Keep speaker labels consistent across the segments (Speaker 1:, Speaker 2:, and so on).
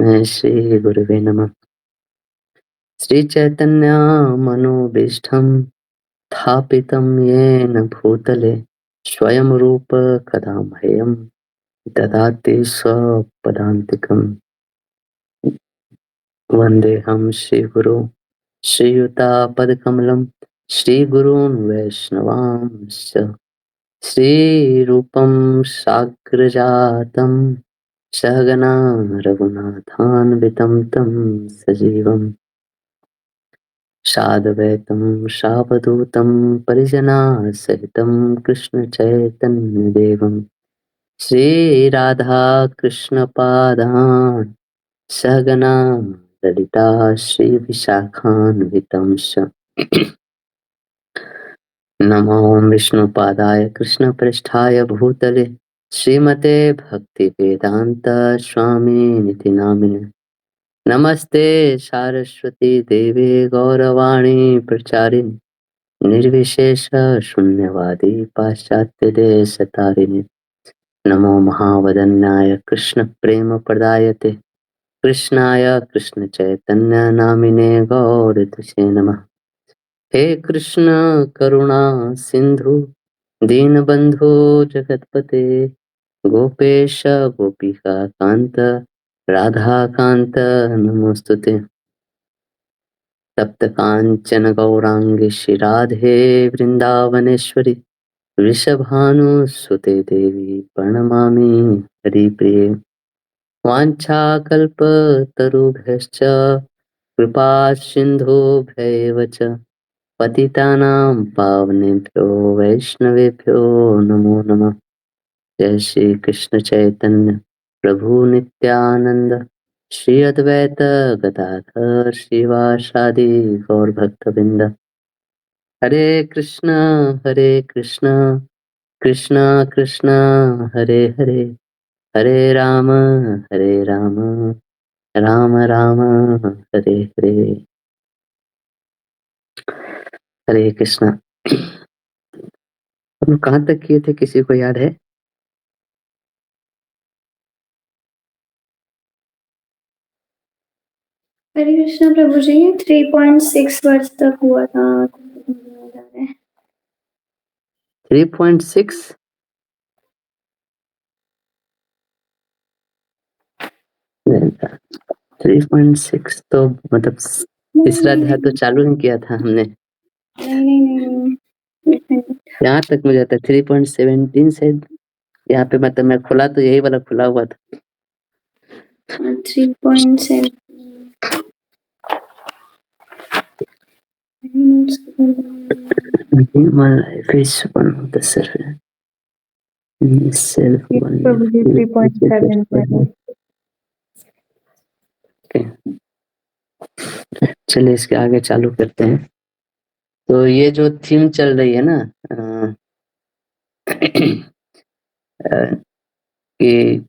Speaker 1: श्री गुरुवे नमः। श्री चैतन्य मनोभीष्टं स्थापितं येन भूतले स्वयं रूप कदा मह्यं ददाति स्वपदान्तिकं। वन्देऽहं श्रीगुरो श्रीयुतापदकमलं श्रीगुरून् वैष्णवांश्च श्रीरूपं साग्रजातं सहगना रघुनाथान्वितं तं सजीवम् साद्वैतं सावधूतं परिजनासहितं कृष्णचैतन्यदेवं श्रीराधाकृष्णपादान् सहगना ललिता श्रीविशाखान्वितंश्च नमो विष्णुपादाय कृष्णप्रेष्ठाय भूतले श्रीमते भक्तिवेदान्त स्वामिनिति नामिने नमस्ते सारस्वती देवे गौरवाणी प्रचारिणे निर्विशेष शून्यवादी पाश्चात्य देशतारिणे नमो महावदन्याय कृष्ण प्रेम प्रदायते कृष्णाय कृष्ण चैतन्य नामिने गौरतुसे नमः। हे कृष्ण करुणा सिंधु दीनबंधु जगतपते गोपेश गोपिका कांत राधा कांत नमोस्तुते। तप्त कांचन गौरांगी श्रीराधे वृंदावनेश्वरी वृषभानुसुते देवी प्रणमामि हरिप्रिये। वाञ्छाकल्पतरुभ्यश्च कृपा सिन्धुभ्यैव च पतितानां पावनेभ्यो वैष्णवेभ्यो नमो नमः। जय श्री कृष्ण चैतन्य प्रभु नित्यानंद श्री अद्वैत गदाधर श्रीवासादि गौर भक्तवृंद। हरे कृष्णा कृष्णा कृष्णा हरे हरे हरे राम राम राम हरे हरे। हरे कृष्णा। हम कहाँ तक किए थे, किसी को याद है?
Speaker 2: हरे कृष्ण प्रभु जी, 3.6 वर्ष तक हुआ था।
Speaker 1: 3.6 3.6 तो मतलब तीसरा अध्याय तो चालू नहीं किया था हमने।
Speaker 2: नहीं।
Speaker 1: यहाँ तक मुझे आता 3.17 से यहाँ पे मतलब मैं खुला तो यही वाला खुला हुआ था।
Speaker 2: 3.7
Speaker 1: Human life is one of the servant. Self one.
Speaker 2: प्रभु जी 3.7
Speaker 1: चलिए इसके आगे चालू करते हैं। तो ये जो थीम चल रही है ना कि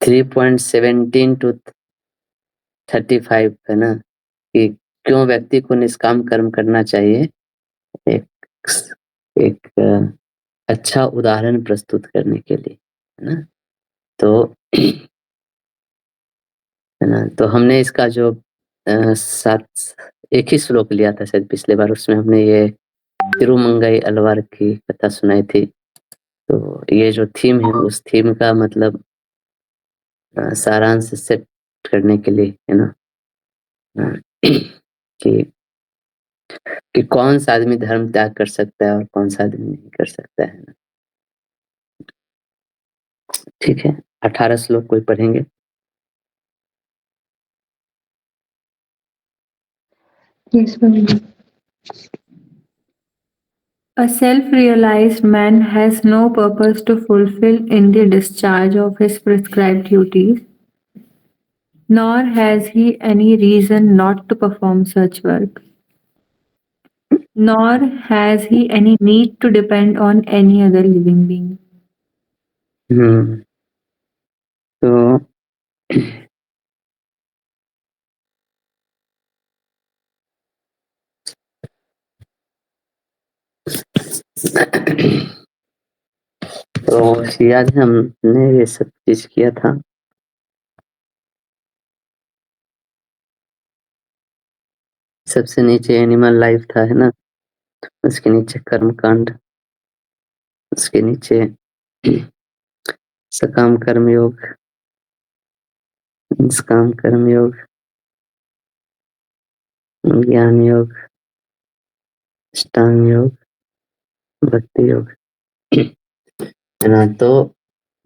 Speaker 1: 3.17 to 35 है ना, कि क्यों व्यक्ति को निष्काम कर्म करना चाहिए। एक अच्छा उदाहरण प्रस्तुत करने के लिए, है ना। तो है ना, तो हमने इसका जो एक ही श्लोक लिया था शायद पिछले बार, उसमें हमने ये तिरुमंगई अलवार की कथा सुनाई थी। तो ये जो थीम है उस थीम का मतलब सारांश सेट करने के लिए, है ना, कि कौन सा आदमी धर्म त्याग कर सकता है और कौन सा आदमी नहीं कर सकता है ना। ठीक है, 18 श्लोक कोई पढ़ेंगे?
Speaker 2: Yes, Prabhuji. A self-realized man has no purpose to fulfill in the discharge of his prescribed duties, nor has he any reason not to perform such work, nor has he any need to depend on any other living being.
Speaker 1: तो तो याद है हमने ये सब चीज किया था। सबसे नीचे एनिमल लाइफ था, है ना? उसके नीचे कर्मकांड, उसके नीचे सकाम कर्म योग, निष्काम कर्म योग, ज्ञान योग, अष्टांग योग, भक्ति योग, है ना? तो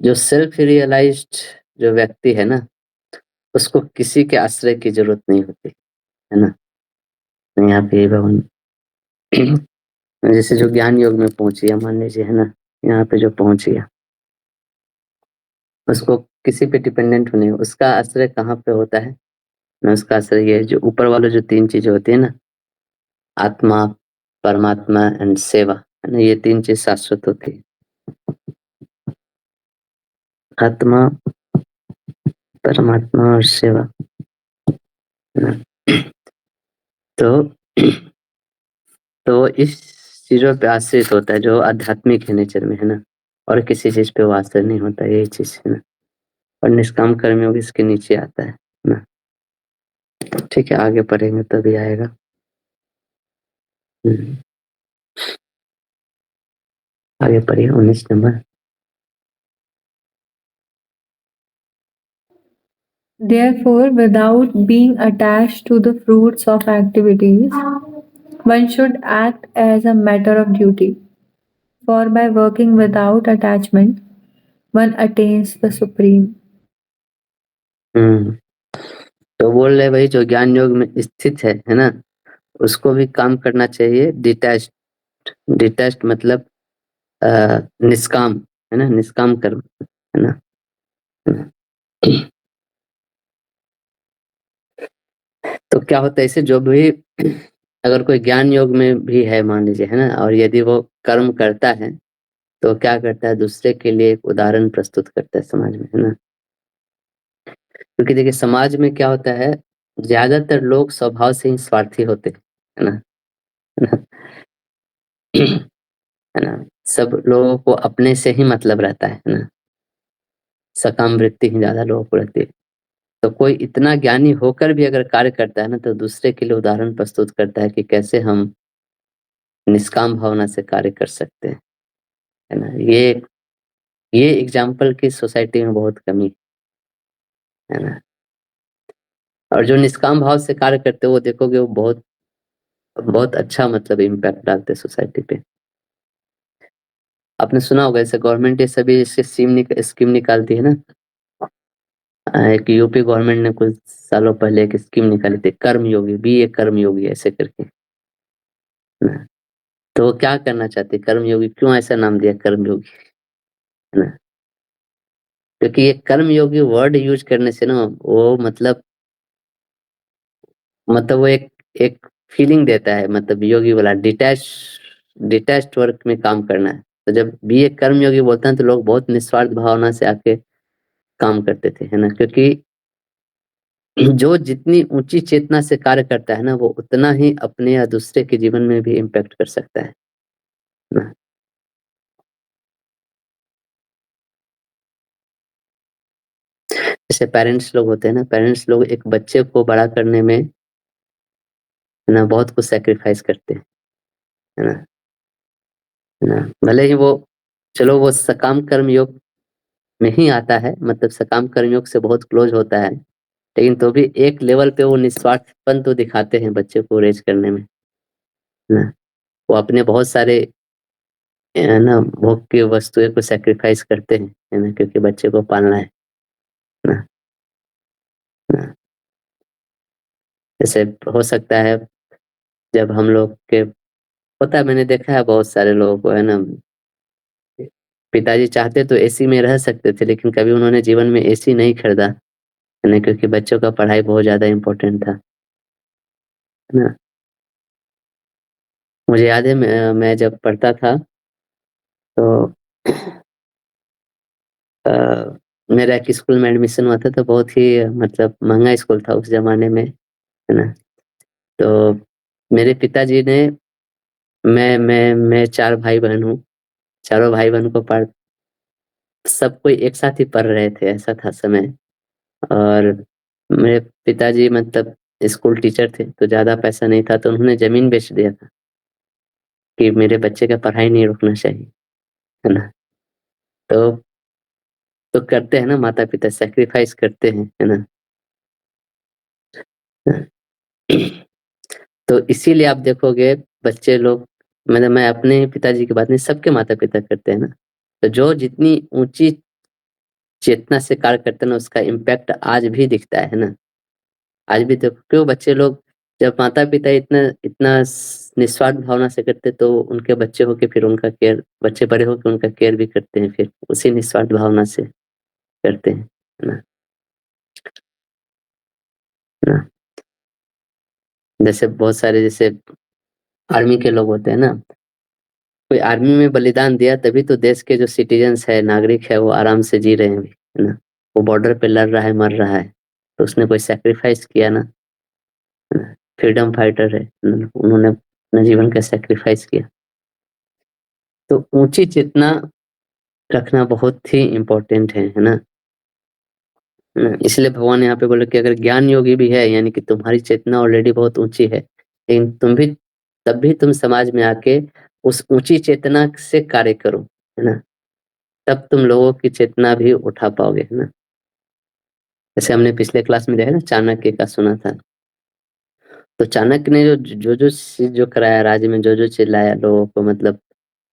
Speaker 1: जो सेल्फ रियलाइज्ड जो व्यक्ति है ना, उसको किसी के आश्रय की जरूरत नहीं होती, है ना? तो यहाँ पे भगवान जैसे जो ज्ञान योग में पहुंच गया, मान लीजिए, है ना, यहाँ पे जो पहुंच गया, उसको किसी पे डिपेंडेंट होने, उसका आश्रय कहाँ पे होता है ना? उसका आश्रय ये जो ऊपर वाले जो 3 चीजें होती है ना, आत्मा, परमात्मा एंड सेवा, है ना? ये 3 चीज शाश्वत होती है। आत्मा, परमात्मा और सेवा, है ना? तो तो इस चीजों पे आश्रित होता है जो आध्यात्मिक है नेचर में, है ना? और किसी चीज पे वो आश्रित नहीं होता, यही चीज है ना? और निष्काम कर्मयोग इसके नीचे आता है ना? ठीक है, आगे पढ़ेंगे तभी आएगा। आगे पढ़िए 19 number.
Speaker 2: Therefore, without being attached to the fruits of activities, one should act as a matter of duty. For by working without attachment, one attains the supreme.
Speaker 1: तो बोल रहे भाई जो ज्ञान योग में स्थित है ना, उसको भी काम करना चाहिए डिटैच्ड। डिटैच्ड मतलब निष्काम, है ना? निष्काम कर्म, है ना? तो क्या होता है इससे, जो भी अगर कोई ज्ञान योग में भी है मान लीजिए, है ना, और यदि वो कर्म करता है तो क्या करता है, दूसरे के लिए एक उदाहरण प्रस्तुत करता है समाज में, है ना? क्योंकि देखिए समाज में क्या होता है, ज्यादातर लोग स्वभाव से ही स्वार्थी होते हैं, है ना? है ना? है ना? सब लोगों को अपने से ही मतलब रहता है ना? सकाम वृत्ति ही ज्यादा लोगों को रहती है। तो कोई इतना ज्ञानी होकर भी अगर कार्य करता है ना, तो दूसरे के लिए उदाहरण प्रस्तुत करता है कि कैसे हम निष्काम भावना से कार्य कर सकते हैं, है ना? ये एग्जाम्पल की सोसाइटी में बहुत कमी है ना? और जो निष्काम भाव से कार्य करते हैं वो देखोगे वो बहुत बहुत अच्छा मतलब इम्पैक्ट डालते हैं सोसाइटी पे। आपने सुना होगा ऐसे गवर्नमेंट ये सभी इससे स्कीम निकालती है ना। एक यूपी गवर्नमेंट ने कुछ सालों पहले एक स्कीम निकाली थी, कर्मयोगी, बीए कर्मयोगी ऐसे करके, है ना? तो वो क्या करना चाहते, कर्मयोगी क्यों ऐसा नाम दिया कर्मयोगी, है ना? क्योंकि ये कर्मयोगी वर्ड यूज करने से ना वो मतलब वो एक एक फीलिंग देता है, मतलब योगी वाला डिटैच्ड वर्क में काम करना है। तो जब भी ये कर्मयोगी बोलते हैं तो लोग बहुत निस्वार्थ भावना से आके काम करते थे, है ना? क्योंकि जो जितनी ऊंची चेतना से कार्य करता है ना, वो उतना ही अपने या दूसरे के जीवन में भी इम्पैक्ट कर सकता है ना? जैसे पेरेंट्स लोग होते हैं ना, पेरेंट्स लोग एक बच्चे को बड़ा करने में, है ना, बहुत कुछ सेक्रीफाइस करते हैं, है ना? है ना? भले ही वो, चलो वो सकाम कर्म योग में ही आता है, मतलब सकाम कर्मयोग से बहुत क्लोज होता है, लेकिन तो भी एक लेवल पे वो निस्वार्थपन तो दिखाते हैं बच्चे को रेज करने में, है ना? वो अपने बहुत सारे, है ना, भोग की वस्तुएं को सेक्रीफाइस करते हैं, है ना, क्योंकि बच्चे को पालना है ना? ना? जैसे हो सकता है जब हम लोग के, होता है, मैंने देखा है बहुत सारे लोगों को, है ना, पिताजी चाहते तो एसी में रह सकते थे, लेकिन कभी उन्होंने जीवन में एसी नहीं खरीदा, है ना, क्योंकि बच्चों का पढ़ाई बहुत ज्यादा इम्पोर्टेंट था, है ना? मुझे याद है मैं जब पढ़ता था तो अ, मेरा एक स्कूल में एडमिशन हुआ था, तो बहुत ही मतलब महंगा स्कूल था उस जमाने में, है ना? तो मेरे पिताजी ने, मैं 4 भाई बहन हूँ, चारों भाई बहन को पढ़ सब कोई एक साथ ही पढ़ रहे थे, ऐसा था समय। और मेरे पिताजी मतलब स्कूल टीचर थे, तो ज़्यादा पैसा नहीं था, तो उन्होंने ज़मीन बेच दिया था कि मेरे बच्चे का पढ़ाई नहीं रुकना चाहिए, है ना? तो करते हैं ना माता-पिता, सैक्रिफाइस करते हैं, है ना? तो इसीलिए आप देखोगे बच्चे लोग, मतलब मैं अपने पिताजी की बात नहीं, सबके माता-पिता करते हैं ना। तो जो जितनी ऊँची चेतना से कार्य करते हैं ना, उसका इम्पैक्ट आज भी दिखता है ना? आज भी देखो क्यों बच्चे लोग, जब माता-पिता इतना इतना निस्वार्थ भावना से करते, तो उनके बच्चे होके फिर उनका केयर, बच्चे बड़े होके उनका केयर भी करते हैं, फिर उसी निस्वार्थ भावना से करते हैं, है ना? है ना? जैसे बहुत सारे जैसे आर्मी के लोग होते हैं ना, कोई आर्मी में बलिदान दिया तभी तो देश के जो सिटीजन्स है, नागरिक है, वो आराम से जी रहे हैं अभी, है ना? वो बॉर्डर पे लड़ रहा है, मर रहा है, तो उसने कोई सैक्रिफाइस किया ना, है ना? फ्रीडम फाइटर है, उन्होंने अपने जीवन का सैक्रिफाइस किया। तो ऊँची चेतना रखना बहुत ही इम्पोर्टेंट है ना? इसलिए भगवान यहाँ पे बोले कि अगर ज्ञान योगी भी है, यानी कि तुम्हारी चेतना ऑलरेडी बहुत ऊँची है, लेकिन तब भी तुम समाज में आके उस ऊँची चेतना से कार्य करो, है ना? तब तुम लोगों की चेतना भी उठा पाओगे, है ना? जैसे हमने पिछले क्लास में देखा ना, चाणक्य का सुना था। तो चाणक्य ने जो चीज़ जो कराया राज्य में, जो चिल्लाया लोगों को, मतलब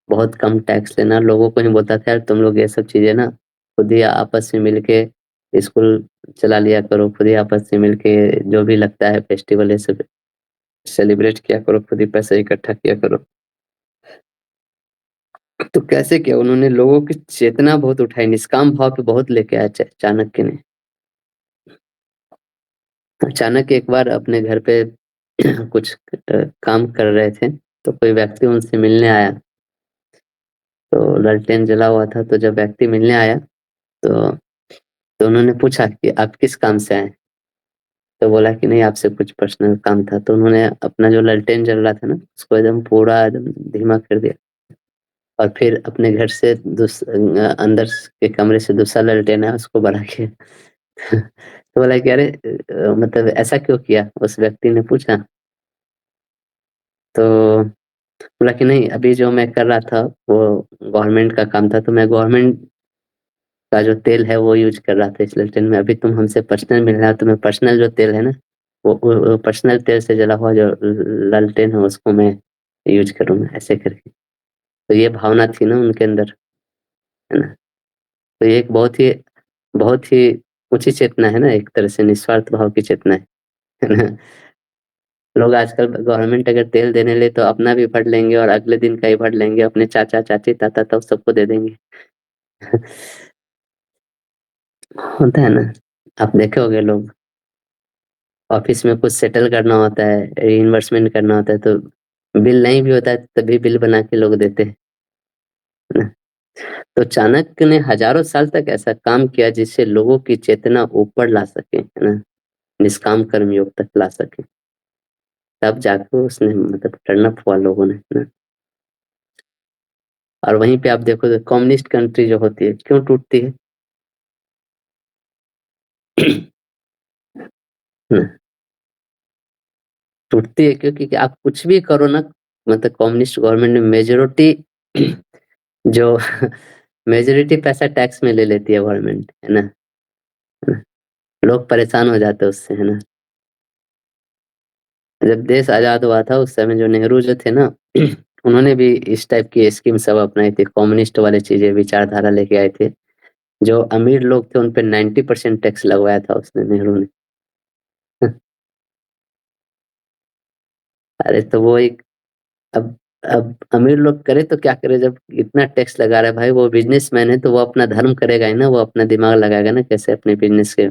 Speaker 1: बहुत कम टैक्स लेना, लोगों को ही बोलता था यार तुम लोग ये सब चीज़ें ना खुद ही आपस में मिलके स्कूल चला लिया करो, खुद ही आपस में मिलके जो भी लगता है फेस्टिवल ये सब सेलिब्रेट किया करो, खुद ही पैसा इकट्ठा किया करो। तो कैसे किया उन्होंने, लोगों की चेतना बहुत उठाई, निष्काम भाव पे बहुत लेके आए चाणक्य ने। चाणक्य एक बार अपने घर पे कुछ काम कर रहे थे, तो कोई व्यक्ति उनसे मिलने आया, तो लालटेन जला हुआ था, तो जब व्यक्ति मिलने आया, तो उन्होंने पूछा कि आप किस काम से आए? तो बोला कि नहीं आपसे कुछ पर्सनल काम था, तो उन्होंने अपना जो लालटेन जल रहा था ना, उसको एकदम पूरा एकदम धीमा कर दिया, और फिर अपने घर से अंदर के कमरे से दूसरा लालटेन है उसको बढ़ा के तो बोला कि अरे मतलब ऐसा क्यों किया? उस व्यक्ति ने पूछा। तो बोला कि नहीं अभी जो मैं कर रहा था वो गवर्नमेंट का काम था, तो मैं गवर्नमेंट का जो तेल है वो यूज़ कर रहा था इस लालटेन में। अभी तुम हमसे पर्सनल मिल रहा हो, तो मैं पर्सनल जो तेल है ना, वो पर्सनल तेल से जला हुआ जो लालटेन है उसको मैं यूज़ करूँगा, ऐसे करके। तो ये भावना थी ना उनके अंदर, है ना? तो ये एक बहुत ही ऊँची चेतना है ना, एक तरह से निस्वार्थ भाव की चेतना है ना? लोग आजकल गवर्नमेंट अगर तेल देने ले तो अपना भी भर लेंगे और अगले दिन का ही भर लेंगे, अपने चाचा-चाची, ताता-ताऊ सबको दे देंगे। होता है ना? आप देखे होंगे लोग ऑफिस में कुछ सेटल करना होता है, रीइंबर्समेंट करना होता है, तो बिल नहीं भी होता है तभी बिल बना के लोग देते हैं, है ना? तो चाणक्य ने हजारों साल तक ऐसा काम किया जिससे लोगों की चेतना ऊपर ला सके, है ना? निष्काम कर्म योग तक ला सके। तब जाके उसने मतलब टर्न अप हुआ लोगों ने, है ना? और वहीं पे आप देखो तो कम्युनिस्ट कंट्री जो होती है, क्यों टूटती है? ना, टूटती है क्योंकि कि आप कुछ भी करो ना, मतलब कम्युनिस्ट गवर्नमेंट में मेजॉरिटी जो मेजॉरिटी पैसा टैक्स में ले लेती है गवर्नमेंट, है ना? है ना? लोग परेशान हो जाते हैं उससे, है ना? जब देश आज़ाद हुआ था उस समय जो नेहरू जो थे ना उन्होंने भी इस टाइप की स्कीम सब अपनाई थी, कम्युनिस्ट वाली चीज़ें विचारधारा लेके आए थे। जो अमीर लोग थे उन पे 90% टैक्स लगवाया था उसने, नेहरू ने। अरे तो वो एक, अब अमीर लोग करे तो क्या करे, जब इतना टैक्स लगा रहा है भाई, वो बिज़नेसमैन है तो वो अपना धर्म करेगा ही ना, वो अपना दिमाग लगाएगा ना कैसे अपने बिज़नेस के,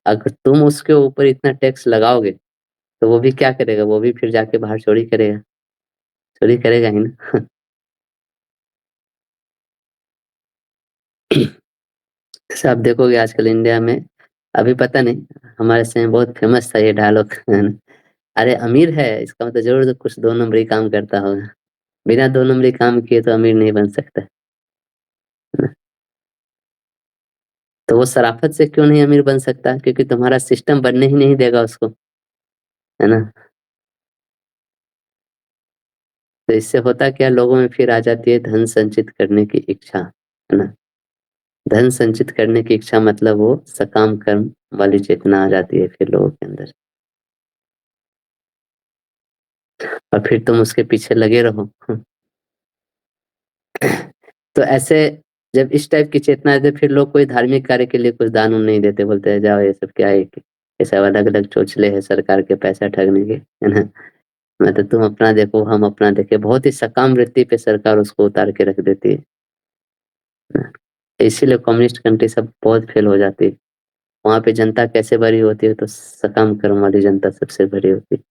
Speaker 1: अगर तुम उसके ऊपर इतना टैक्स लगाओगे, तो वो भी क्या करेगा? वो भी फिर जाके बाहर चोरी करेगा ही ना। जैसे आप देखोगे आजकल इंडिया में, अभी पता नहीं, हमारे समय बहुत फेमस था ये डायलॉग अरे अमीर है इसका मतलब ज़रूर तो कुछ 2 नंबरी काम करता होगा। बिना 2 नंबरी काम किए तो अमीर नहीं बन सकता, है ना? तो वो शराफ़त से क्यों नहीं अमीर बन सकता? क्योंकि तुम्हारा सिस्टम बनने ही नहीं देगा उसको। है ना? तो इससे होता क्या, लोगों में फिर आ जाती है धन संचित करने की इच्छा, है ना? धन संचित करने की इच्छा मतलब वो सकाम कर्म वाली चेतना आ जाती है फिर लोगों के अंदर। और फिर तुम उसके पीछे लगे रहो। तो ऐसे जब इस टाइप की चेतना आती है, फिर लोग कोई धार्मिक कार्य के लिए कुछ दान उन नहीं देते, बोलते हैं जाओ ये सब क्या है, ये सब अलग-अलग चोचले हैं सरकार के पैसा ठगने के, है ना? मतलब तुम अपना देखो, हम अपना देखें, बहुत ही सकाम वृत्ति पे सरकार उसको उतार के रख देती है ना? इसीलिए कम्युनिस्ट कंट्री सब बहुत फेल हो जाती है। वहाँ पे जनता कैसे भरी होती है, तो सकाम कर्म वाली जनता सबसे भरी होती है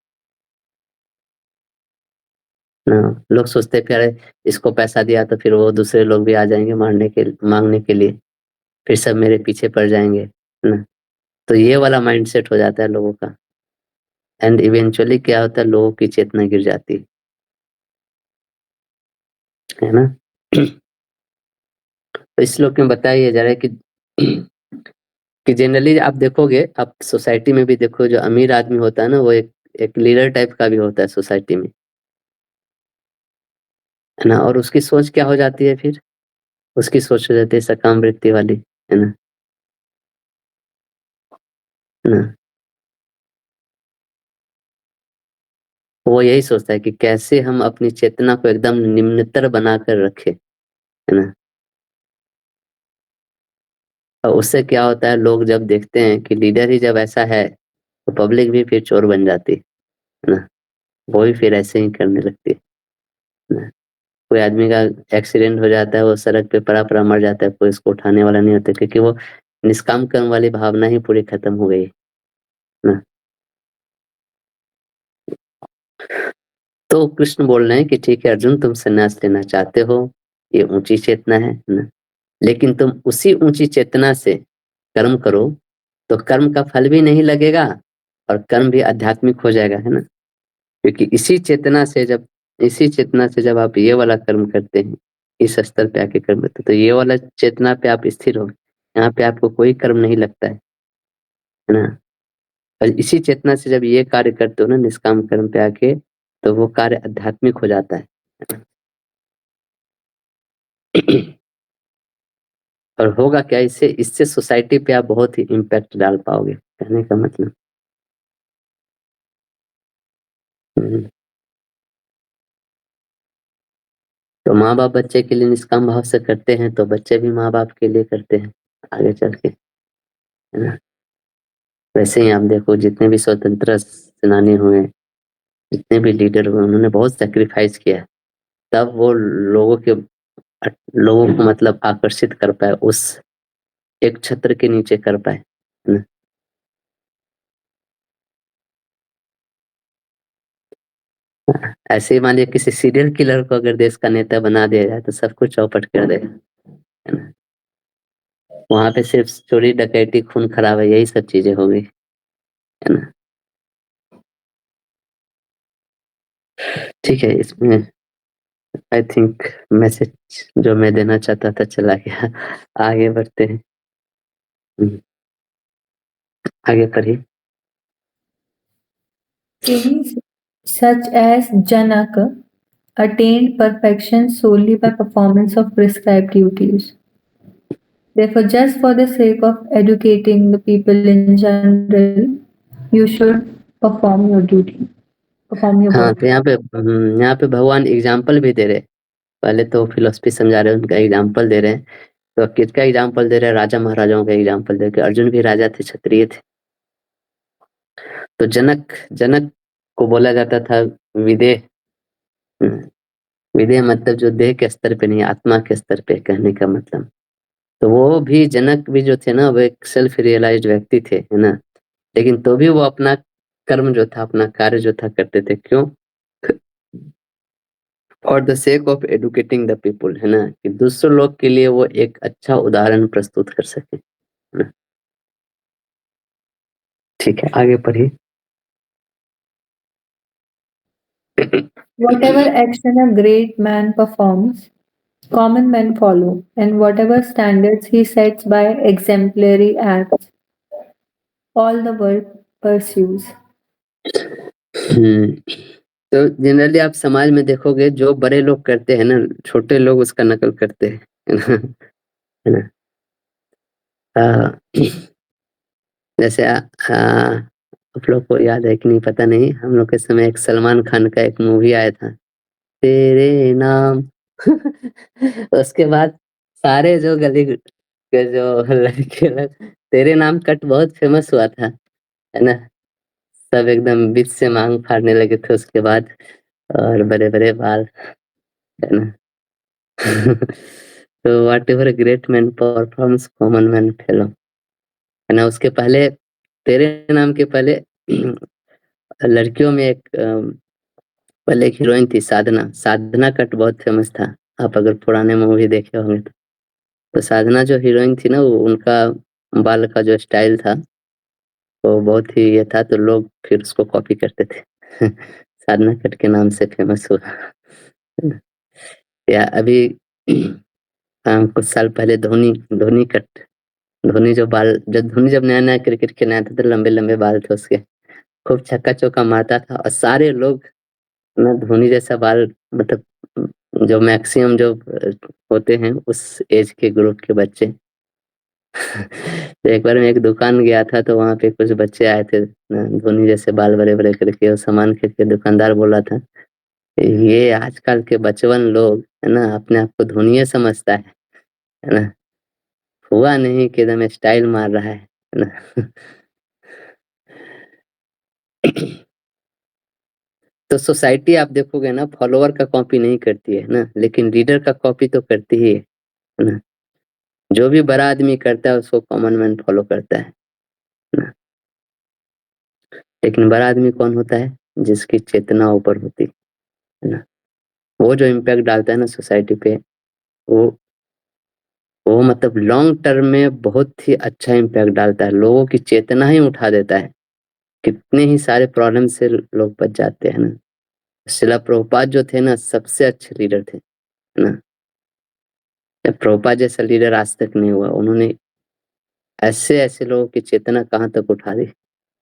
Speaker 1: ना। लोग सोचते हैं कि अरे इसको पैसा दिया तो फिर वो दूसरे लोग भी आ जाएंगे मांगने के लिए, फिर सब मेरे पीछे पड़ जाएंगे, है ना? तो ये वाला माइंडसेट हो जाता है लोगों का, एंड इवेंचुअली क्या होता है, लोगों की चेतना गिर जाती है ना? तो इस श्लोक में बताइए जरा कि जनरली आप देखोगे, आप सोसाइटी में भी देखो, जो अमीर आदमी होता है ना, वो एक लीडर टाइप का भी होता है सोसाइटी में, है ना? और उसकी सोच क्या हो जाती है फिर? उसकी सोच हो जाती है सकाम वृत्ति वाली, है ना? है ना? वो यही सोचता है कि कैसे हम अपनी चेतना को एकदम निम्नतर बनाकर रखें, है ना? और उससे क्या होता है, लोग जब देखते हैं कि लीडर ही जब ऐसा है, तो पब्लिक भी फिर चोर बन जाती है ना? वो भी फिर ऐसे ही करने लगती है ना? कोई आदमी का एक्सीडेंट हो जाता है, वो सड़क पे पड़ा-पड़ा मर जाता है, कोई उसको उठाने वाला नहीं होता, क्योंकि वो निष्काम कर्म वाली भावना ही पूरी खत्म हो गई है ना? तो कृष्ण बोल रहे हैं कि ठीक है अर्जुन, तुम संन्यास लेना चाहते हो, ये ऊंची चेतना है ना? लेकिन तुम उसी ऊंची चेतना से कर्म करो, तो कर्म का फल भी नहीं लगेगा और कर्म भी आध्यात्मिक हो जाएगा, है ना? क्योंकि इसी चेतना से जब आप ये वाला कर्म करते हैं, इस स्तर पे आके कर्म करते हैं, तो ये वाला चेतना पे आप स्थिर हो, यहाँ पे आपको कोई कर्म नहीं लगता है ना? और इसी चेतना से जब ये कार्य करते हो ना, निष्काम कर्म पे आके, तो वो कार्य आध्यात्मिक हो जाता है। और होगा क्या, इससे सोसाइटी पे आप बहुत ही इम्पैक्ट डाल पाओगे, कहने का मतलब। तो माँ बाप बच्चे के लिए निष्काम भाव से करते हैं, तो बच्चे भी माँ बाप के लिए करते हैं आगे चल के, है ना? वैसे ही आप देखो, जितने भी स्वतंत्रता सेनानी हुए, जितने भी लीडर हुए, उन्होंने बहुत सैक्रिफाइस किया, तब वो लोगों को मतलब आकर्षित कर पाए, उस एक छत्र के नीचे कर पाए, है ना? ऐसे ही मानिए किसी सीरियल किलर को अगर देश का नेता बना दिया जाए, तो सब कुछ चौपट कर देगा, है ना? वहां पे सिर्फ चोरी डकैती खून खराबा यही सब चीजें हो गई, है ना? ठीक है, इसमें आई थिंक मैसेज जो मैं देना चाहता था चला गया। आगे बढ़ते हैं। आगे पढ़िए।
Speaker 2: Kings such as Janaka attained perfection solely by performance of prescribed duties. Therefore, just for the sake of educating the people in general, you should perform your duty, perform your
Speaker 1: हाँ,
Speaker 2: work.
Speaker 1: तो यहाँ पे भगवान example भी दे रहे हैं। पहले तो फिलोसफी समझा रहे हैं, उनका एग्जाम्पल दे रहे हैं। तो किसका एग्जाम्पल दे रहे हैं? राजा महाराजाओं का एग्जाम्पल दे रहे हैं। अर्जुन भी राजा थे, क्षत्रिय थे। तो जनक जनक को बोला जाता था विदेह। विदेह मतलब जो देह के स्तर पे नहीं, आत्मा के स्तर पे, कहने का मतलब। तो वो भी, जनक भी जो थे ना, वो एक सेल्फ रियलाइज्ड व्यक्ति थे, है ना? लेकिन तो भी वो अपना कर्म जो था, अपना कार्य जो था, करते थे। क्यों? For the sake of educating the people, है ना? कि दूसरे लोग के लिए वो एक अच्छा उदाहरण प्रस्तुत कर सके, है ना? ठीक है, आगे पढ़िए।
Speaker 2: Whatever action a great man performs, common men follow, and whatever standards he sets by exemplary acts, all the world pursues.
Speaker 1: तो जनरली आप समाज में देखोगे जो बड़े लोग करते हैं ना, छोटे लोग उसका नकल करते हैं, है ना? है ना? जैसे आप लोग को याद है कि नहीं पता नहीं, हम लोग के समय एक सलमान खान का एक मूवी आया था, तेरे नाम। उसके बाद सारे जो गली के जो लड़के लोग, तेरे नाम कट बहुत फेमस हुआ था, है ना? सब एकदम बीच से मांग फाड़ने लगे थे उसके बाद, और बड़े-बड़े बाल, है ना? तो whatever great man performs common man fellow, है ना? उसके पहले तेरे नाम के पहले लड़कियों में एक पहले एक हीरोइन थी साधना, साधना कट बहुत फेमस था। आप अगर पुराने मूवी देखे होंगे तो साधना जो हीरोइन थी ना, वो उनका बाल का जो स्टाइल था, वो बहुत ही ये था, तो लोग फिर उसको कॉपी करते थे। साधना कट के नाम से फेमस हुआ। या अभी कुछ साल पहले धोनी धोनी कट, धोनी जो बाल, जब धोनी जब नया-नया क्रिकेट खेलने आया था तो लंबे-लंबे बाल थे उसके। खूब छक्का-चौका मारता था और सारे लोग ना धोनी जैसा बाल, मतलब जो मैक्सिमम जो होते हैं उस एज के ग्रुप के बच्चे। तो एक बार मैं एक दुकान गया था तो वहाँ पे कुछ बच्चे आए थे, धोनी जैसे बाल बड़े-बड़े करके, और सामान खरीद के दुकानदार बोला था, ये आजकल के बचवन लोग, है ना, अपने आप को धोनीये समझता है ना? हुआ नहीं कि एकदम स्टाइल मार रहा है ना? तो सोसाइटी आप देखोगे ना, फॉलोवर का कॉपी नहीं करती है ना, लेकिन लीडर का कॉपी तो करती ही है ना? जो भी बड़ा आदमी करता है उसको कॉमन मैन फॉलो करता है ना? लेकिन बड़ा आदमी कौन होता है? जिसकी चेतना ऊपर होती है ना? वो जो इम्पैक्ट डालता है ना सोसाइटी पे, वो वो मतलब लॉन्ग टर्म में बहुत ही अच्छा इम्पैक्ट डालता है, लोगों की चेतना ही उठा देता है। कितने ही सारे प्रॉब्लम से लोग बच जाते हैं ना। शिला प्रभुपाद जो थे ना, सबसे अच्छे लीडर थे, है ना? प्रभुपाद जैसा लीडर आज तक नहीं हुआ। उन्होंने ऐसे-ऐसे लोगों की चेतना कहाँ तक उठा दी, है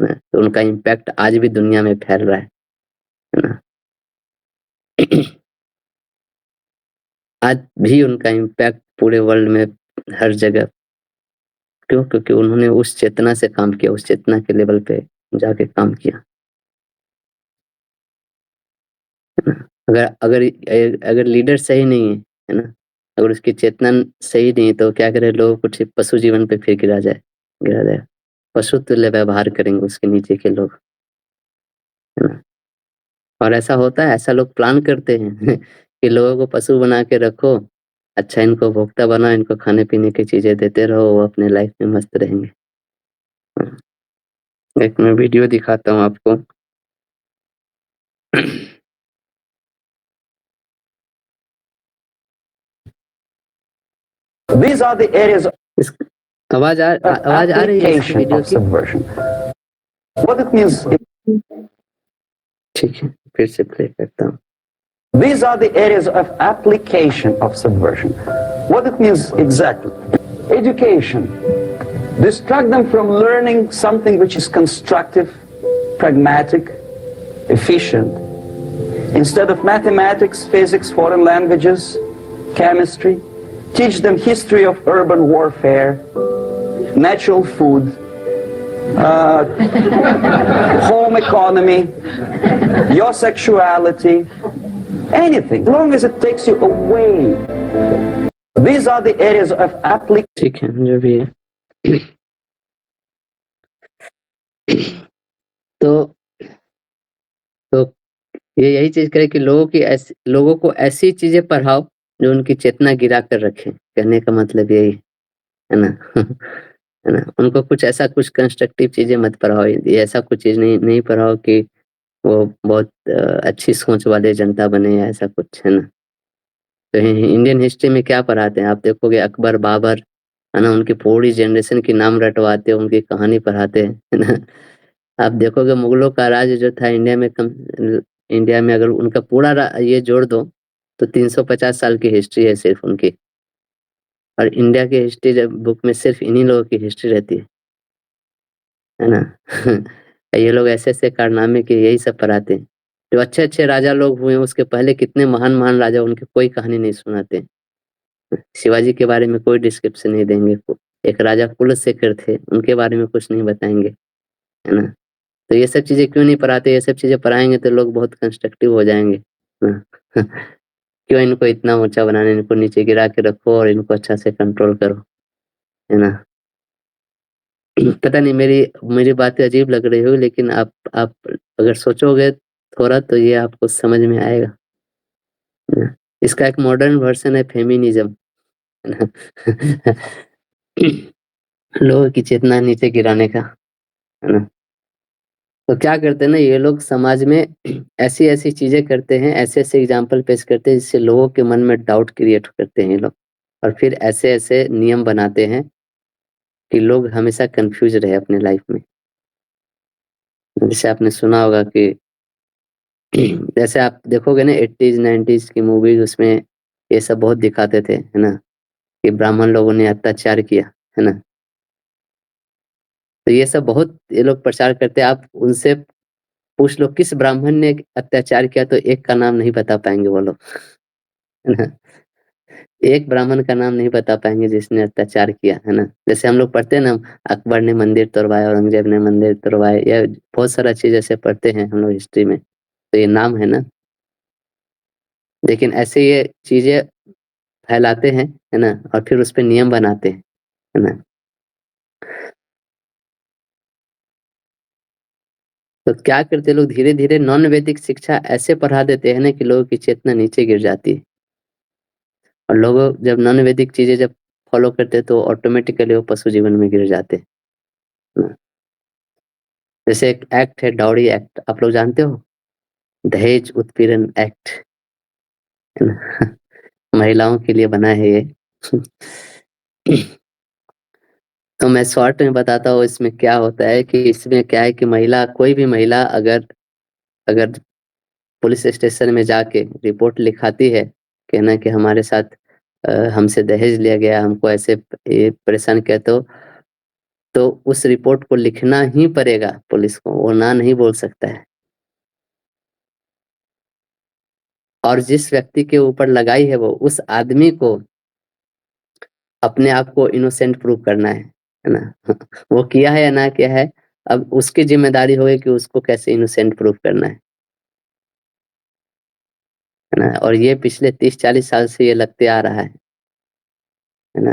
Speaker 1: ना? तो उनका इम्पैक्ट आज भी दुनिया में फैल रहा है ना? आज भी उनका इम्पैक्ट पूरे वर्ल्ड में हर जगह, क्यों? क्योंकि उन्होंने उस चेतना से काम किया, उस चेतना के लेवल पे जाके काम किया, है ना? अगर लीडर सही नहीं है ना? अगर उसकी चेतना सही नहीं है तो क्या करे, लोग कुछ पशु जीवन पे फिर गिरा जाए। पशु तुल्य व्यवहार करेंगे उसके नीचे के लोग, है ना? और ऐसा होता है, ऐसा लोग प्लान करते हैं कि लोगों को पशु बना के रखो, अच्छा इनको भोक्ता बनाओ, इनको खाने-पीने की चीज़ें देते रहो, वो अपने लाइफ में मस्त रहेंगे। एक मैं वीडियो दिखाता हूँ आपको।
Speaker 3: These are the areas of
Speaker 1: इस आवाज़ आ रही है इसकी
Speaker 3: application
Speaker 1: वीडियो
Speaker 3: of
Speaker 1: की?
Speaker 3: subversion. What it means,
Speaker 1: ठीक है, फिर से प्ले करता हूँ।
Speaker 3: these are the areas of application of subversion. What it means exactly? Education. Distract them from learning something which is constructive, pragmatic, efficient. Instead of mathematics, physics, foreign languages, chemistry, teach them history of urban warfare, natural food, home economy, your sexuality, anything, as long as it takes you away. These are the areas of application.
Speaker 1: ठीक है, जो भी है। तो ये यही चीज़ करे कि लोगों को ऐसी चीज़ें पढ़ाओ जो उनकी चेतना गिरा कर रखे। कहने का मतलब यही है ना? है ना? उनको कुछ ऐसा कुछ कंस्ट्रक्टिव चीज़ें मत पढ़ाओ। ये ऐसा कुछ चीज़ नहीं नहीं पढ़ाओ कि वो बहुत अच्छी सोच वाले जनता बने या ऐसा कुछ, है ना? तो इंडियन हिस्ट्री में क्या पढ़ाते हैं? आप देखोगे अकबर, बाबर, है ना? उनकी पूरी जनरेशन के नाम रटवाते हैं, उनकी कहानी पढ़ाते हैं, है ना? आप देखोगे मुगलों का राज जो था इंडिया में अगर उनका पूरा ये जोड़ दो तो 350 साल की हिस्ट्री है सिर्फ उनकी, और इंडिया की हिस्ट्री जब बुक में सिर्फ इन्हीं लोगों की हिस्ट्री रहती है ना? ये लोग ऐसे-ऐसे कारनामे किए, यही सब पढ़ाते हैं। जो अच्छे-अच्छे राजा लोग हुए, उसके पहले कितने महान-महान राजा, उनकी कोई कहानी नहीं सुनाते। शिवाजी के बारे में कोई डिस्क्रिप्शन नहीं देंगे। एक राजा कुलशेखर थे, उनके बारे में कुछ नहीं बताएँगे, है ना? तो ये सब चीज़ें क्यों नहीं पढ़ाते? ये सब चीज़ें पढ़ाएँगे तो लोग बहुत कंस्ट्रक्टिव हो जाएँगे। हाँ। क्यों इनको इतना ऊँचा बनाना, इनको नीचे गिरा के रखो और इनको अच्छा से कंट्रोल करो, है ना? पता नहीं, मेरी मेरी बातें अजीब लग रही होगी, लेकिन आप अगर सोचोगे थोड़ा तो ये आपको समझ में आएगा। ना? इसका एक मॉडर्न वर्ज़न है फेमिनिज़्म, है ना? लोगों की चेतना नीचे गिराने का, है ना? तो क्या करते हैं ना ये लोग समाज में ऐसी-ऐसी चीज़ें करते हैं, ऐसे-ऐसे एग्ज़ाम्पल पेश करते हैं जिससे लोगों के मन में डाउट क्रिएट करते हैं ये लोग। और फिर ऐसे-ऐसे नियम बनाते हैं कि लोग हमेशा कन्फ्यूज़ रहे अपने लाइफ़ में। जैसे आपने सुना होगा कि जैसे आप देखोगे ना 80s 90s की मूवीज़, उसमें ये सब बहुत दिखाते थे, है ना? कि ब्राह्मण लोगों ने अत्याचार किया, है ना? तो ये सब बहुत ये लोग प्रचार करते हैं। आप उनसे पूछ लो किस ब्राह्मण ने अत्याचार किया, तो एक का नाम नहीं बता पाएँगे वो लोग, है ना? एक ब्राह्मण का नाम नहीं बता पाएँगे जिसने अत्याचार किया, है ना? जैसे हम लोग पढ़ते हैं ना, अकबर ने मंदिर तोड़वाया, औरंगज़ेब ने मंदिर तोड़वाए, या बहुत सारा चीज़ ऐसे पढ़ते हैं हम लोग हिस्ट्री में, तो ये नाम है ना? लेकिन ऐसे ये चीज़ें फैलाते हैं, है ना? और फिर उसपे नियम बनाते हैं, है ना? तो क्या करते हैं लोग, धीरे-धीरे नॉन वैदिक शिक्षा ऐसे पढ़ा देते हैं ना कि लोगों की चेतना नीचे गिर जाती है। और लोग जब नॉन वैदिक चीज़ें जब फॉलो करते हैं तो ऑटोमेटिकली वो पशु जीवन में गिर जाते हैं। ना? जैसे एक एक्ट है डाउरी एक्ट, आप लोग जानते हो? दहेज उत्पीड़न एक्ट, है ना? महिलाओं के लिए बना है ये। तो मैं शॉर्ट में बताता हूँ इसमें क्या होता है कि इसमें क्या है कि महिला, कोई भी महिला अगर अगर पुलिस स्टेशन में जाके रिपोर्ट लिखाती है कि है ना कि हमारे साथ हमसे दहेज लिया गया, हमको ऐसे ये परेशान किया, तो उस रिपोर्ट को लिखना ही पड़ेगा पुलिस को, वो ना नहीं बोल सकता है। और जिस व्यक्ति के ऊपर लगाई है वो, उस आदमी को अपने आप को इनोसेंट प्रूव करना है ना? वो किया है या ना किया है, अब उसकी ज़िम्मेदारी होगी कि उसको कैसे इनोसेंट प्रूव करना है ना? और ये पिछले 30-40 साल से ये लगते आ रहा है ना?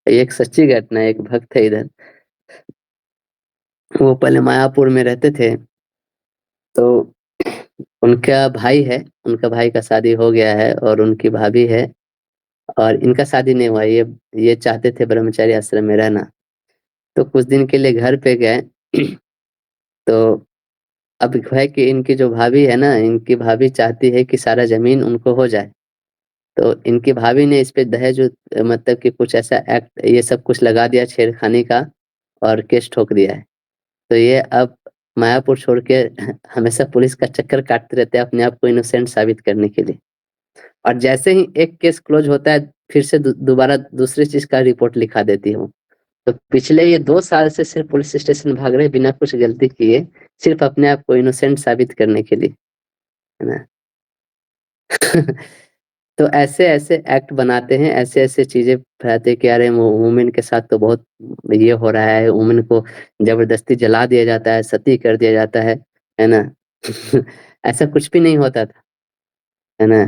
Speaker 1: ये एक सच्ची घटना है, एक भक्त है इधर, वो पहले मायापुर में रहते थे, तो उनका भाई है, उनका भाई का शादी हो गया है और उनकी भाभी है, और इनका शादी नहीं हुआ। ये चाहते थे ब्रह्मचारी आश्रम में रहना, तो कुछ दिन के लिए घर पे गए। तो अब है कि इनकी जो भाभी है ना, इनकी भाभी चाहती है कि सारा ज़मीन उनको हो जाए। तो इनकी भाभी ने इस पे दहेज मतलब कि कुछ ऐसा एक्ट ये सब कुछ लगा दिया छेड़खानी का, और केस ठोक दिया है। तो ये अब मायापुर छोड़ के हमेशा पुलिस का चक्कर काटते रहते हैं अपने आप को इनोसेंट साबित करने के लिए। और जैसे ही एक केस क्लोज़ होता है, फिर से दोबारा दूसरी चीज़ का रिपोर्ट लिखा देती है वो। तो पिछले ये 2 साल से सिर्फ़ पुलिस स्टेशन भाग रहे हैं बिना कुछ गलती किए, सिर्फ़ अपने आप को इनोसेंट साबित करने के लिए, है ना? तो ऐसे-ऐसे एक्ट बनाते हैं, ऐसे-ऐसे चीज़ें फैलाते हैं कि अरे वुमेन के साथ तो बहुत ये हो रहा है, वुमेन को ज़बरदस्ती जला दिया जाता है, सती कर दिया जाता है ना? ऐसा कुछ भी नहीं होता था, है ना?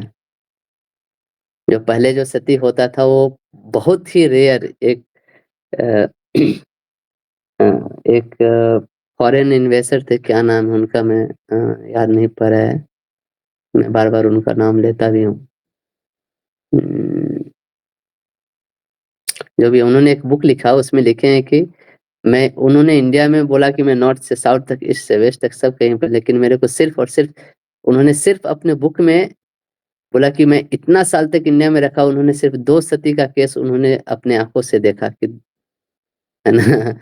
Speaker 1: जो पहले जो सती होता था वो बहुत ही रेयर, अ, अ, एक फॉरेन इन्वेस्टर थे, क्या नाम है उनका, मैं याद नहीं पड़ रहा है, मैं बार-बार उनका नाम लेता भी हूँ। उम, जो भी उन्होंने एक बुक लिखा, उसमें लिखे हैं कि मैं उन्होंने इंडिया में बोला कि मैं नॉर्थ से साउथ तक, ईस्ट से वेस्ट तक सब कहीं पे, लेकिन मेरे को सिर्फ़ और सिर्फ़ उन्होंने सिर्फ़ अपने बुक में बोला कि मैं इतना साल तक इंडिया में रखा, उन्होंने सिर्फ़ 2 सती का केस उन्होंने अपने आँखों से देखा कि, है ना?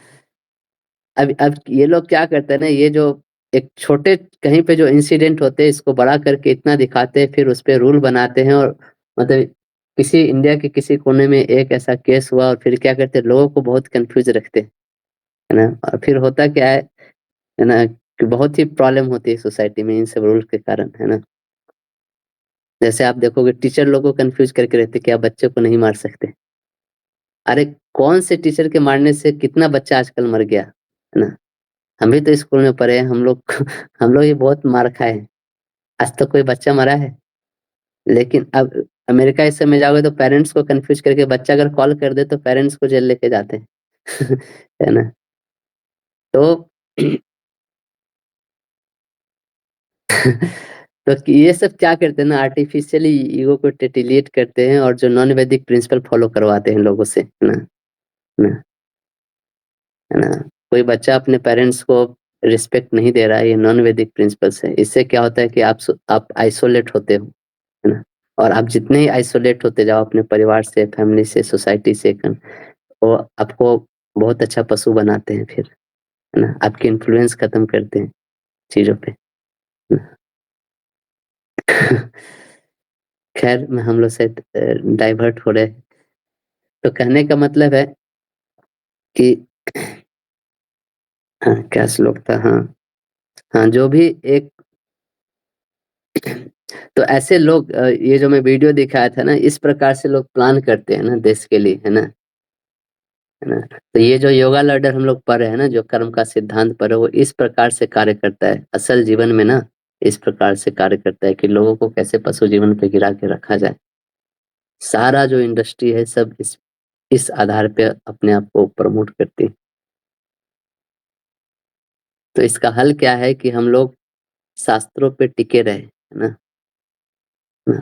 Speaker 1: अब ये लोग क्या करते हैं ना, ये जो एक छोटे कहीं पे जो इंसिडेंट होते हैं, इसको बड़ा करके इतना दिखाते हैं, फिर उसपे रूल बनाते हैं, और मतलब किसी इंडिया के किसी कोने में एक ऐसा केस हुआ और फिर क्या करते हैं, लोगों को बहुत कन्फ्यूज़ रखते हैं, है ना? और फिर होता क्या है है ना? कि बहुत ही प्रॉब्लम होती है सोसाइटी में इन सब रूल के कारण, है ना? जैसे आप देखोगे टीचर लोग को कन्फ्यूज़ करके रखते हैं कि आप बच्चे को नहीं मार सकते। अरे कौन से टीचर के मारने से कितना बच्चा आजकल मर गया, है ना? हम भी तो स्कूल में पढ़े हैं, हम लोग हम लोग भी बहुत मार खाए हैं। आज तक कोई बच्चा मरा है? लेकिन अब अमेरिका इस समय जाओगे तो पेरेंट्स को कन्फ्यूज़ करके बच्चा अगर कॉल कर दे तो पेरेंट्स को जेल लेके जाते हैं। है ना? तो तो कि ये सब क्या करते हैं ना आर्टिफिशियली ईगो को टिटिलेट करते हैं और जो नॉन वैदिक प्रिंसिपल फॉलो करवाते हैं लोगों से, है ना? है ना? है ना? कोई बच्चा अपने पेरेंट्स को रिस्पेक्ट नहीं दे रहा है, ये नॉन वैदिक प्रिंसिपल्स है। इससे क्या होता है कि आप आइसोलेट होते हो, है ना? और आप जितने ही आइसोलेट होते जाओ अपने परिवार से, फैमिली से, सोसाइटी से, वो आपको बहुत अच्छा पशु बनाते हैं फिर, है ना? आपकी इन्फ्लुएंस खत्म करते हैं चीज़ों पे। खैर मैं हम लोग से डाइवर्ट हो रहे हैं। तो कहने का मतलब है कि हाँ, क्या श्लोक था? हाँ, हाँ, जो भी एक तो ऐसे लोग ये जो मैं वीडियो दिखाया था ना, इस प्रकार से लोग प्लान करते हैं ना देश के लिए, है ना? है ना? तो ये जो योगा लर्डर हम लोग पढ़ रहे हैं ना, जो कर्म का सिद्धांत पढ़ रहे हैं, वो इस प्रकार से कार्य करता है। असल जीवन में ना, इस प्रकार से कार्य करता है कि लोगों को कैसे पशु जीवन पे गिरा के रखा जाए। सारा जो इंडस्ट्री है सब इस आधार पे अपने आप को प्रमोट करती है। तो इसका हल क्या है कि हम लोग शास्त्रों पे टिके रहे, है ना? ना,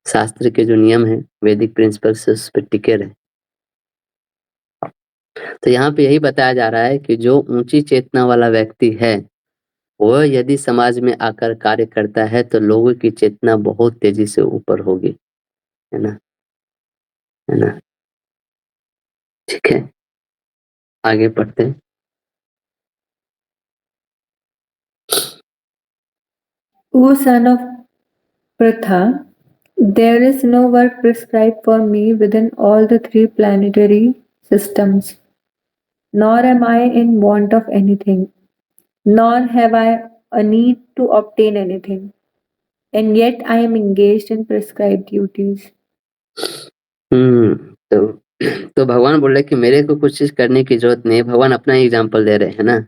Speaker 1: शास्त्र के जो नियम हैं, वैदिक प्रिंसिपल्स उस पे टिके रहे। तो यहाँ पे यही बताया जा रहा है कि जो ऊंची चेतना वाला व्यक्ति है, वह यदि समाज में आकर कार्य करता है तो लोगों की चेतना बहुत तेजी से ऊपर होगी, है ना? है ना? ठीक है, आगे पढ़ते हैं।
Speaker 2: O son of Pratha, there is no work prescribed for me within all the three planetary systems, nor am I in want of anything, nor have I a need to obtain anything, and yet I am engaged in prescribed duties.
Speaker 1: तो तो भगवान बोल रहे कि मेरे को कुछ चीज करने की जरूरत नहीं है। भगवान अपना ही एग्जाम्पल दे रहे हैं ना,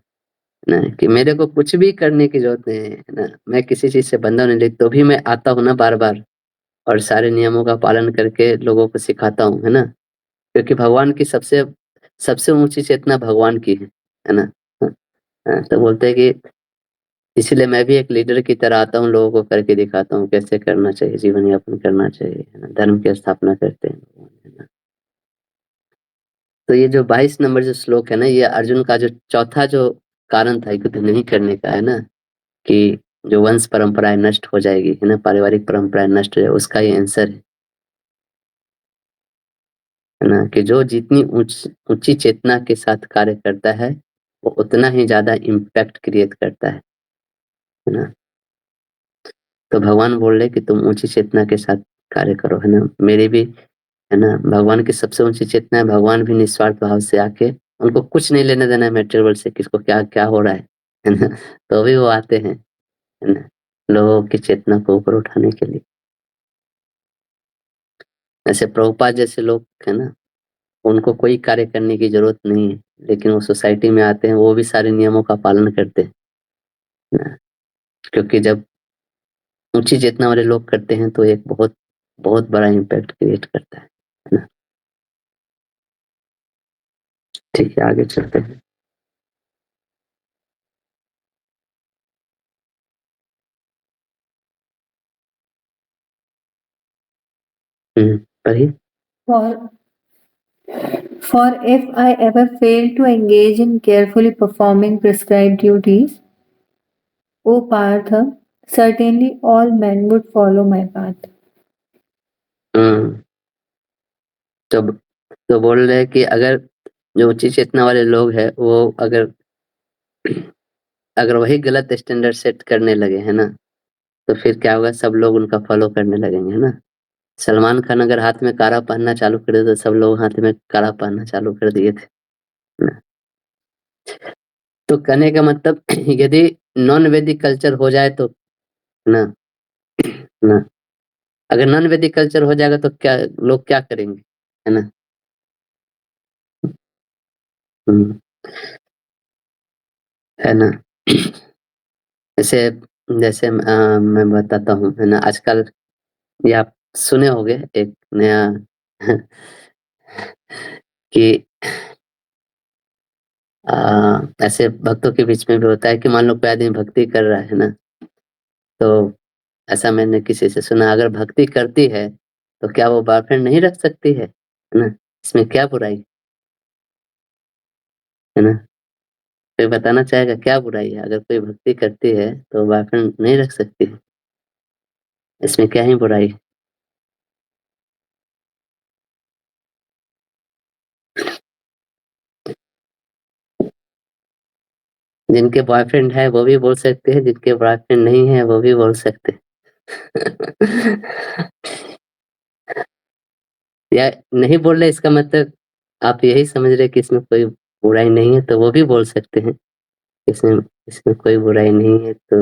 Speaker 1: कि मेरे को कुछ भी करने की जरूरत नहीं है ना, मैं किसी चीज से बंधा नहीं, तो भी मैं आता हूँ ना बार बार और सारे नियमों का पालन करके लोगों को सिखाता हूँ, है ना? क्योंकि भगवान की सबसे सबसे ऊंची चेतना भगवान की है ना? तो बोलते हैं कि इसलिए मैं भी एक लीडर की तरह आता हूँ, लोगों को करके दिखाता हूँ कैसे करना चाहिए, जीवन यापन करना चाहिए, है ना? धर्म की स्थापना करते हैं भगवान, है ना? तो ये जो 22 नंबर जो श्लोक है ना, ये अर्जुन का जो चौथा जो कारण था युद्ध नहीं करने का, है ना? कि जो वंश परंपराएं नष्ट हो जाएगी, है ना? पारिवारिक परंपराएं नष्ट हो जाए, उसका ये आंसर है ना? कि जो जितनी ऊंची चेतना के साथ कार्य करता है, वो उतना ही ज्यादा इम्पैक्ट क्रिएट करता है ना? तो भगवान बोल रहे कि तुम ऊंची चेतना के साथ कार्य करो, है ना? मेरी भी, है ना? भगवान की सबसे ऊंची चेतना है, भगवान भी निस्वार्थ भाव से आके उनको कुछ नहीं लेने देना है मटेरियल वर्ल्ड से, किसको क्या क्या हो रहा है ना? तो भी वो आते हैं, है ना? लोगों की चेतना को ऊपर उठाने के लिए। ऐसे प्रभुपाद जैसे लोग है ना, उनको कोई कार्य करने की जरूरत नहीं है, लेकिन वो सोसाइटी में आते हैं, वो भी सारे नियमों का पालन करते हैं ना? क्योंकि जब ऊंची चेतना वाले लोग करते हैं तो एक बहुत बहुत बड़ा इम्पैक्ट क्रिएट करता है ना? ठीक है, आगे चलते हैं। पढ़िए।
Speaker 2: For, for if I ever fail to engage in carefully performing prescribed duties, O Partha, certainly all men would follow my path.
Speaker 1: हम्म, तो बोल रहे हैं कि अगर जो उच्च चेतना वाले लोग हैं वो अगर अगर वही गलत स्टैंडर्ड सेट करने लगे, है ना? तो फिर क्या होगा, सब लोग उनका फॉलो करने लगेंगे, है ना? सलमान खान अगर हाथ में काड़ा पहनना चालू कर दे तो सब लोग हाथ में काड़ा पहनना चालू कर दिए थे, है ना? तो कहने का मतलब यदि नॉन वैदिक कल्चर हो जाए तो ना ना अगर नॉन वैदिक कल्चर हो जाएगा तो क्या लोग क्या करेंगे, है ना? हम्म, है ना? जैसे जैसे मैं बताता हूँ, है ना? आजकल ये आप सुने होंगे एक नया कि ऐसे भक्तों के बीच में भी होता है कि मान लो कोई आदमी भक्ति कर रहा है ना, तो ऐसा मैंने किसी से सुना, अगर भक्ति करती है तो क्या वो बॉयफ्रेंड नहीं रख सकती है ना? इसमें क्या बुराई है ना? कोई बताना चाहेगा क्या बुराई है? अगर कोई भक्ति करती है तो बॉयफ्रेंड नहीं रख सकती है, इसमें क्या ही बुराई है? जिनके बॉयफ्रेंड है वो भी बोल सकते हैं, जिनके बॉयफ्रेंड नहीं है वो भी बोल सकते हैं। या नहीं बोल रहे इसका मतलब आप यही समझ रहे कि इसमें कोई बुराई नहीं है, तो वो भी बोल सकते हैं इसमें इसमें कोई बुराई नहीं है। तो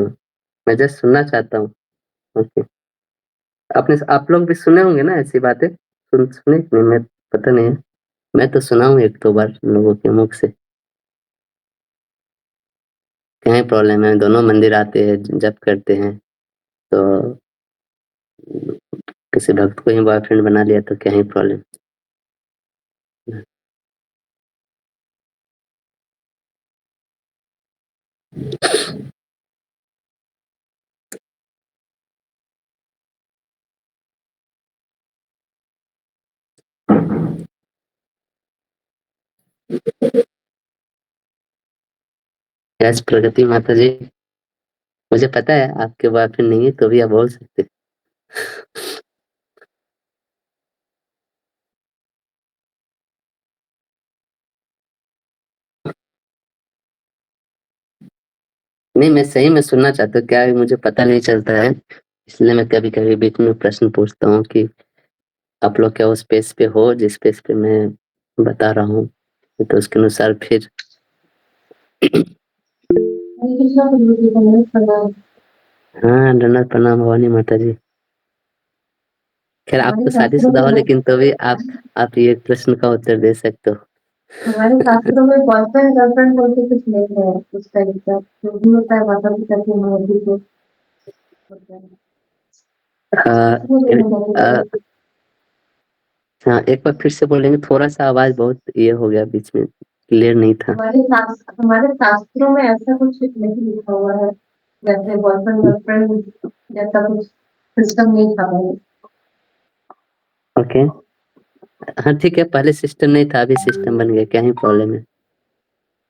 Speaker 1: मैं जस्ट सुनना चाहता हूँ। ओके, आपने आप लोग भी सुने होंगे ना ऐसी बातें? सुने कि नहीं, मैं पता नहीं है। मैं तो सुना हूँ एक दो बार लोगों के मुख से। क्या ही प्रॉब्लम है, दोनों मंदिर आते हैं, जप करते हैं, तो किसी भक्त को ही बॉयफ्रेंड बना लिया तो क्या ही प्रॉब्लम। यस प्रगति माता जी, मुझे पता है आपके बॉयफ्रेंड नहीं है, तो भी आप बोल सकते हैं। नहीं, मैं सही में सुनना चाहता हूँ, क्या है मुझे पता नहीं चलता है, इसलिए मैं कभी कभी बीच में प्रश्न पूछता हूँ कि आप लोग क्या उस पेज पे हो जिस पेज पे मैं बता रहा हूँ, तो उसके अनुसार फिर हाँ, दंडवत प्रणाम भवानी माता जी। खैर आप तो शादीशुदा हो, लेकिन तो भी आप ये प्रश्न का उत्तर दे सकते हो।
Speaker 2: हमारे शास्त्रों में बॉयफ्रेंड गर्लफ्रेंड बोल के कुछ नहीं है उस टाइप का, जो भी होता है माता पिता की मर्जी से होता है।
Speaker 1: हाँ, एक बार फिर से बोलेंगे? थोड़ा सा आवाज बहुत ये हो गया बीच में, क्लियर नहीं था।
Speaker 2: हमारे शास्त्रों में ऐसा कुछ नहीं लिखा हुआ है, जैसे बॉयफ्रेंड गर्लफ्रेंड जैसा कुछ सिस्टम नहीं था।
Speaker 1: ओके, हाँ ठीक है, पहले सिस्टम नहीं था, अभी सिस्टम बन गया, क्या ही प्रॉब्लम है?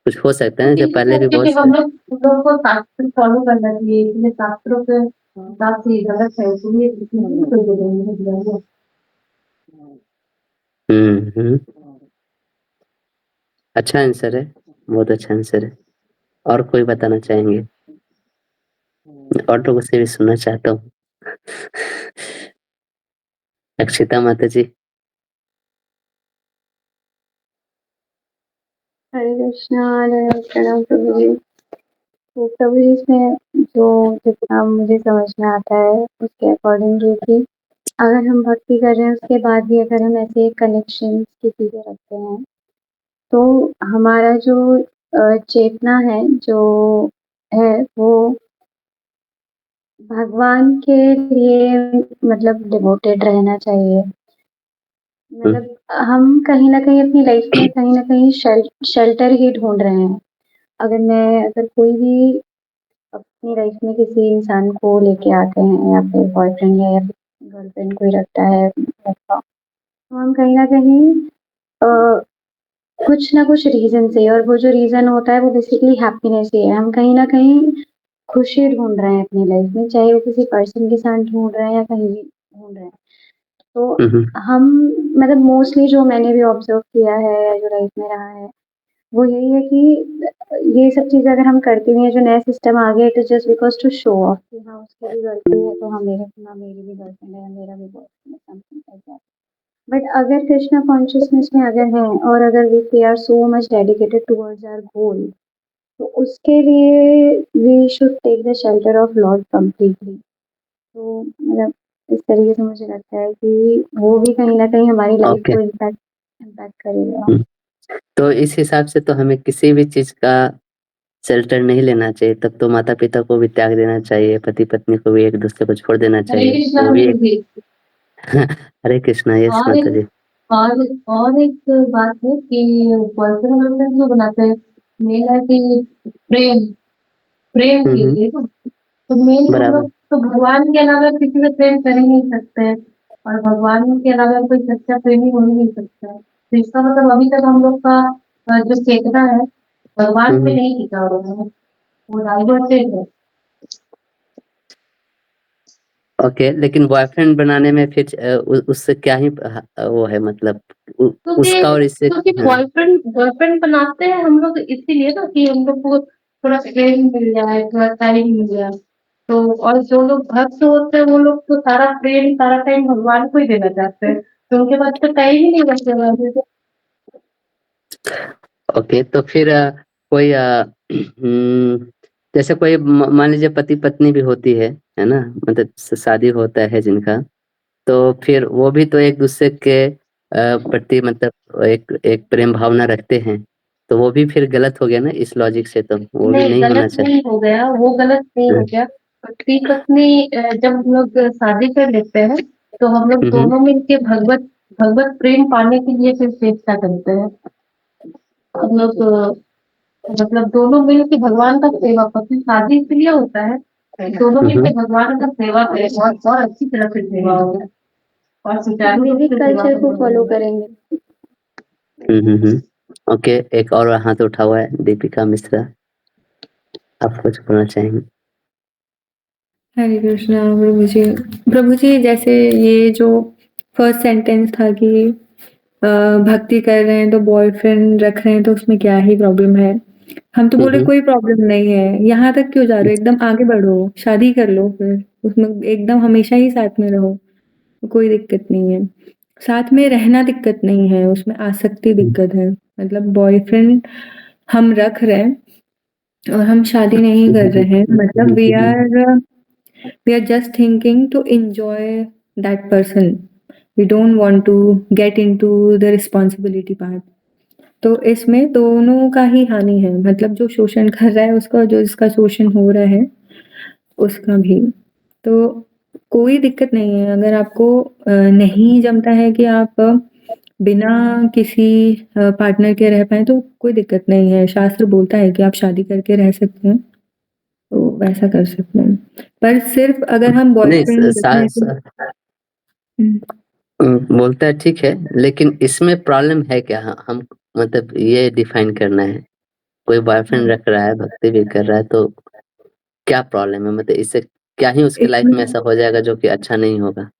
Speaker 1: कुछ हो सकता है, जब पहले भी बहुत
Speaker 2: क्योंकि हम लोग को शास्त्र फॉलो करना चाहिए, इसलिए शास्त्रों के हिसाब से ये गलत है, इसलिए
Speaker 1: हम्म, अच्छा आंसर है, बहुत अच्छा आंसर है। और कोई बताना चाहेंगे? और लोगों से भी सुनना चाहता हूँ। अक्षिता माता जी।
Speaker 4: हरे कृष्णा, हरे प्रणाम प्रभु जी। तो प्रभु जी, इसमें जो जितना मुझे समझ में आता है उसके अकॉर्डिंग ये कि अगर हम भक्ति कर रहे हैं उसके बाद भी अगर हम ऐसे कनेक्शन किसी से रखते हैं तो हमारा जो चेतना है जो है वो भगवान के लिए मतलब डिवोटेड रहना चाहिए। मतलब हम कहीं न कहीं अपनी लाइफ में कहीं न कहीं शेल्टर ही ढूँढ रहे हैं। अगर कोई भी अपनी लाइफ में किसी इंसान को लेके आते हैं या फिर बॉयफ्रेंड है या फिर गर्लफ्रेंड कोई रखता है लड़का, तो हम कहीं न कहीं अ, कुछ ना कुछ रीज़न से, और वो जो रीज़न होता है वो बेसिकली हैप्पीनेस ही है। हम कहीं न कहीं खुशी ढूँढ रहे हैं अपनी लाइफ में, चाहे वो किसी पर्सन के साथ ढूँढ रहे हैं या कहीं भी ढूँढ रहे हैं। तो हम मतलब मोस्टली जो मैंने भी ऑब्ज़र्व किया है या जो लाइफ में रहा है, वो यही है कि ये सब चीज़ें अगर हम करते भी हैं, जो नया सिस्टम आ गया, it is just because to show off कि हाँ, उसकी भी गर्लफ्रेंड है तो हाँ, मेरी भी गर्लफ्रेंड है, मेरा भी बॉयफ्रेंड है, समथिंग लाइक दैट। बट अगर कृष्णा कॉन्शियसनेस में अगर हैं और अगर we are so much dedicated towards our goal, तो उसके लिए we should take the shelter of lord completely. तो मतलब इस तरीके से मुझे लगता है कि वो भी कहीं न कहीं हमारी लाइफ
Speaker 1: ओके।
Speaker 4: को इम्पैक्ट करेगा।
Speaker 1: हुँ। तो इस हिसाब से तो हमें किसी भी चीज़ का शेल्टर नहीं लेना चाहिए, तब तो माता-पिता को भी त्याग देना चाहिए, पति-पत्नी को भी एक-दूसरे को छोड़ देना चाहिए। वो भी एक हरे कृष्णा, यस
Speaker 5: और
Speaker 1: माता
Speaker 5: एक
Speaker 1: जी।
Speaker 5: और एक बात है कि बॉयफ्रेंड गर्लफ्रेंड जो बनाते हैं, मेन है कि प्रेम प्रेम
Speaker 1: हुँ,
Speaker 5: के
Speaker 1: हुँ।
Speaker 5: लिए तो मेन हम
Speaker 1: बराबर।
Speaker 5: लोग तो भगवान के अलावा किसी से प्रेम कर ही नहीं सकते हैं और भगवान के अलावा कोई सच्चा प्रेमी हो ही नहीं सकता है। तो इसका मतलब अभी तक हम लोग का जो चेतना है भगवान
Speaker 1: हुँ,
Speaker 5: पे
Speaker 1: हुँ।
Speaker 5: नहीं टिका हुआ है, वो डाइवर्टेड है।
Speaker 1: ओके, लेकिन बॉयफ्रेंड बनाने में फिर उससे क्या ही वो है मतलब
Speaker 5: क्योंकि
Speaker 1: उसका और इससे
Speaker 5: क्योंकि
Speaker 1: हाँ।
Speaker 5: बॉयफ्रेंड बनाते हैं हम लोग इसीलिए ना कि हम लोग को थोड़ा प्रेम मिल जाए, थोड़ा टाइम मिल जाए। तो और जो लोग भक्त होते हैं वो लोग तो सारा प्रेम सारा टाइम भगवान को ही देना चाहते हैं, तो उनके पास तो टाइम ही नहीं बचेगा।
Speaker 1: ओके, तो फिर कोई जैसे कोई मान लीजिए पति-पत्नी भी होती है ना? मतलब शादी होता है जिनका, तो फिर वो भी तो एक-दूसरे के प्रति मतलब एक एक प्रेम भावना रखते हैं, तो वो भी फिर गलत हो गया ना इस लॉजिक से तो, वो भी
Speaker 5: नहीं,
Speaker 1: नहीं होना
Speaker 5: गलत
Speaker 1: चाहिए।
Speaker 5: नहीं हो गया, वो गलत नहीं हो
Speaker 1: हुँ,
Speaker 5: गया। पति पत्नी जब हम लोग शादी कर लेते हैं तो हम लोग
Speaker 1: हुँ, हुँ,
Speaker 5: दोनों मिलके भगवत भगवत प्रेम पाने के लिए फिर चेष्टा करते हैं। हम लोग मतलब दोनों मिल के भगवान का सेवा करते हैं। शादी इसलिए होता है दोनों
Speaker 1: हुँ,
Speaker 5: मिल के
Speaker 1: हुँ,
Speaker 5: भगवान का सेवा करें और अच्छी तरह से सेवा हो और सुचारू रूप
Speaker 4: वैदिक
Speaker 5: से सेवा
Speaker 4: कल्चर को फॉलो
Speaker 5: हो।
Speaker 4: करेंगे।
Speaker 1: हुँ, हुँ, हुँ। ओके, एक और हाथ उठा हुआ है, दीपिका मिश्रा, आप कुछ बोलना चाहेंगे?
Speaker 2: हरे कृष्णा प्रभु जी जैसे ये जो फर्स्ट सेंटेंस था कि भक्ति कर रहे हैं तो बॉयफ्रेंड रख रहे हैं तो उसमें क्या ही प्रॉब्लम है। हम तो
Speaker 1: हुँ,
Speaker 2: बोले
Speaker 1: हुँ,
Speaker 2: कोई प्रॉब्लम नहीं है, यहाँ तक क्यों जा रहे हो, एकदम आगे बढ़ो, शादी कर लो, फिर उसमें एकदम हमेशा ही साथ में रहो, कोई दिक्कत नहीं है। साथ में रहना दिक्कत नहीं है, उसमें आसक्ति दिक्कत है। मतलब बॉयफ्रेंड हम रख रहे हैं और हम शादी नहीं कर रहे हैं, मतलब we are just thinking to enjoy that person. We don't want to get into the responsibility part. तो इसमें दोनों का ही हानि है, मतलब जो शोषण कर रहा है उसका, जो जिसका शोषण हो रहा है उसका भी। तो कोई दिक्कत नहीं है, अगर आपको नहीं जमता है कि आप बिना किसी पार्टनर के रह पाएँ तो कोई दिक्कत नहीं है। शास्त्र बोलता है कि आप शादी करके रह सकते हैं, तो वैसा कर सकते हैं। पर सिर्फ़ अगर हम
Speaker 1: नहीं
Speaker 2: बॉयफ्रेंड रखने
Speaker 1: सास
Speaker 2: के हुँ।
Speaker 1: बोलता है ठीक है, लेकिन इसमें प्रॉब्लम है क्या? हम मतलब ये डिफाइन करना है। कोई बॉयफ्रेंड
Speaker 2: हुँ।
Speaker 1: रख रहा है, भक्ति भी कर रहा है तो क्या प्रॉब्लम है? मतलब इससे क्या ही उसकी लाइफ में
Speaker 2: इसमें
Speaker 1: ऐसा हो जाएगा जो कि अच्छा नहीं होगा?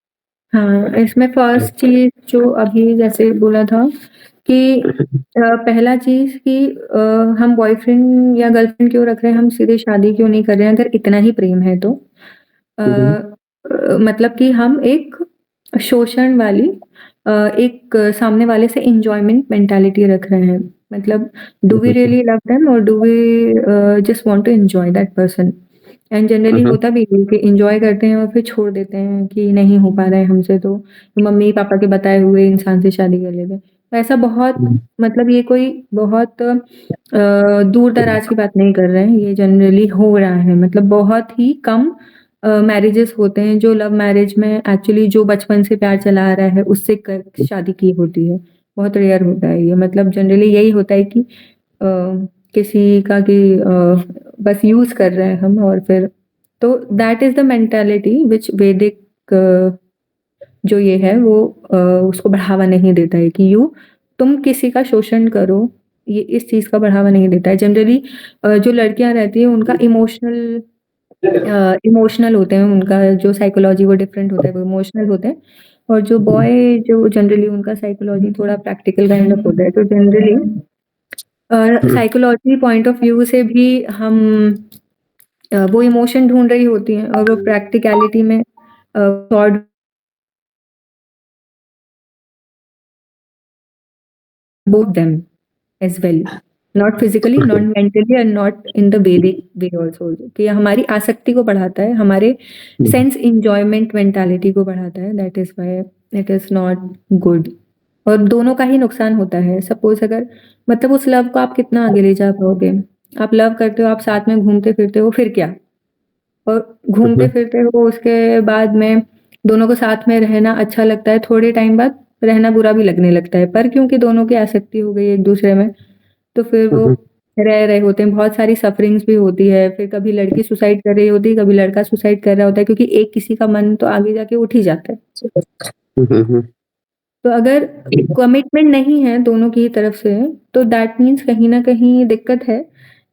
Speaker 2: हाँ, इसमें फर्स्ट चीज़ जो अभी जैसे बोला था कि पहला चीज़ कि हम बॉयफ्रेंड या गर्लफ्रेंड क्यों रख रहे हैं, हम सीधे शादी क्यों नहीं कर रहे हैं अगर इतना ही प्रेम है तो।
Speaker 1: हुँ, हुँ,
Speaker 2: मतलब कि हम एक शोषण वाली एक सामने वाले से एन्जॉयमेंट मेंटालिटी रख रहे हैं। मतलब do
Speaker 1: um,
Speaker 2: we
Speaker 1: um,
Speaker 2: really love them और do we just want to enjoy that person? And
Speaker 1: um,
Speaker 2: generally
Speaker 1: um,
Speaker 2: होता भी है कि एन्जॉय करते हैं और फिर छोड़ देते हैं कि नहीं हो पा रहा है हमसे, तो मम्मी-पापा के बताए हुए इंसान से शादी कर लेते हैं। तो ऐसा बहुत,
Speaker 1: हुँ,
Speaker 2: मतलब ये कोई बहुत दूर-दराज की बात नहीं कर रहे हैं, ये जनरली हो रहा है। मतलब बहुत ही कम मैरेजेस होते हैं जो लव मैरिज में एक्चुअली जो बचपन से प्यार चला आ रहा है उससे कर शादी की होती है। बहुत रेयर होता है ये, मतलब जनरली यही होता है कि किसी का कि बस यूज़ कर रहे हैं हम और फिर, तो that is the mentality which वैदिक जो ये है वो उसको बढ़ावा नहीं देता है कि तुम किसी का शोषण करो, ये इस चीज़ का बढ़ावा नहीं देता है। जनरली जो लड़कियाँ रहती हैं उनका इमोशनल होते हैं, उनका जो साइकोलॉजी वो डिफरेंट होता है, वो इमोशनल होते हैं और जो बॉय जो जनरली उनका साइकोलॉजी थोड़ा प्रैक्टिकल काइंड ऑफ होता है। तो generally
Speaker 1: hmm,
Speaker 2: psychology point of view से भी हम वो इमोशन ढूँढ रही होती हैं और वो प्रैक्टिकैलिटी में thought both them as well. Not physically, not mentally and not in the वैदिक वे ऑल्सो, कि हमारी आसक्ति को बढ़ाता है, हमारे सेंस इंजॉयमेंट मेंटालिटी को बढ़ाता है, that is why it is not good. और दोनों का ही नुकसान होता है। सपोज अगर मतलब उस लव को आप कितना आगे ले जा पाओगे? आप लव करते हो, आप साथ में घूमते फिरते हो, फिर क्या? और घूमते फिरते हो, उसके बाद में दोनों को साथ में रहना अच्छा लगता है, थोड़े टाइम बाद रहना बुरा भी लगने लगता है, पर क्योंकि दोनों की आसक्ति हो गई एक दूसरे में, तो फिर वो रह रहे होते हैं। बहुत सारी सफरिंग्स भी होती है, फिर कभी लड़की सुसाइड कर रही होती है, कभी लड़का सुसाइड कर रहा होता है, क्योंकि एक किसी का मन तो आगे जाके उठ ही जाता है। तो अगर कमिटमेंट नहीं है दोनों की तरफ से, तो दैट मीन्स कहीं न कहीं दिक्कत है।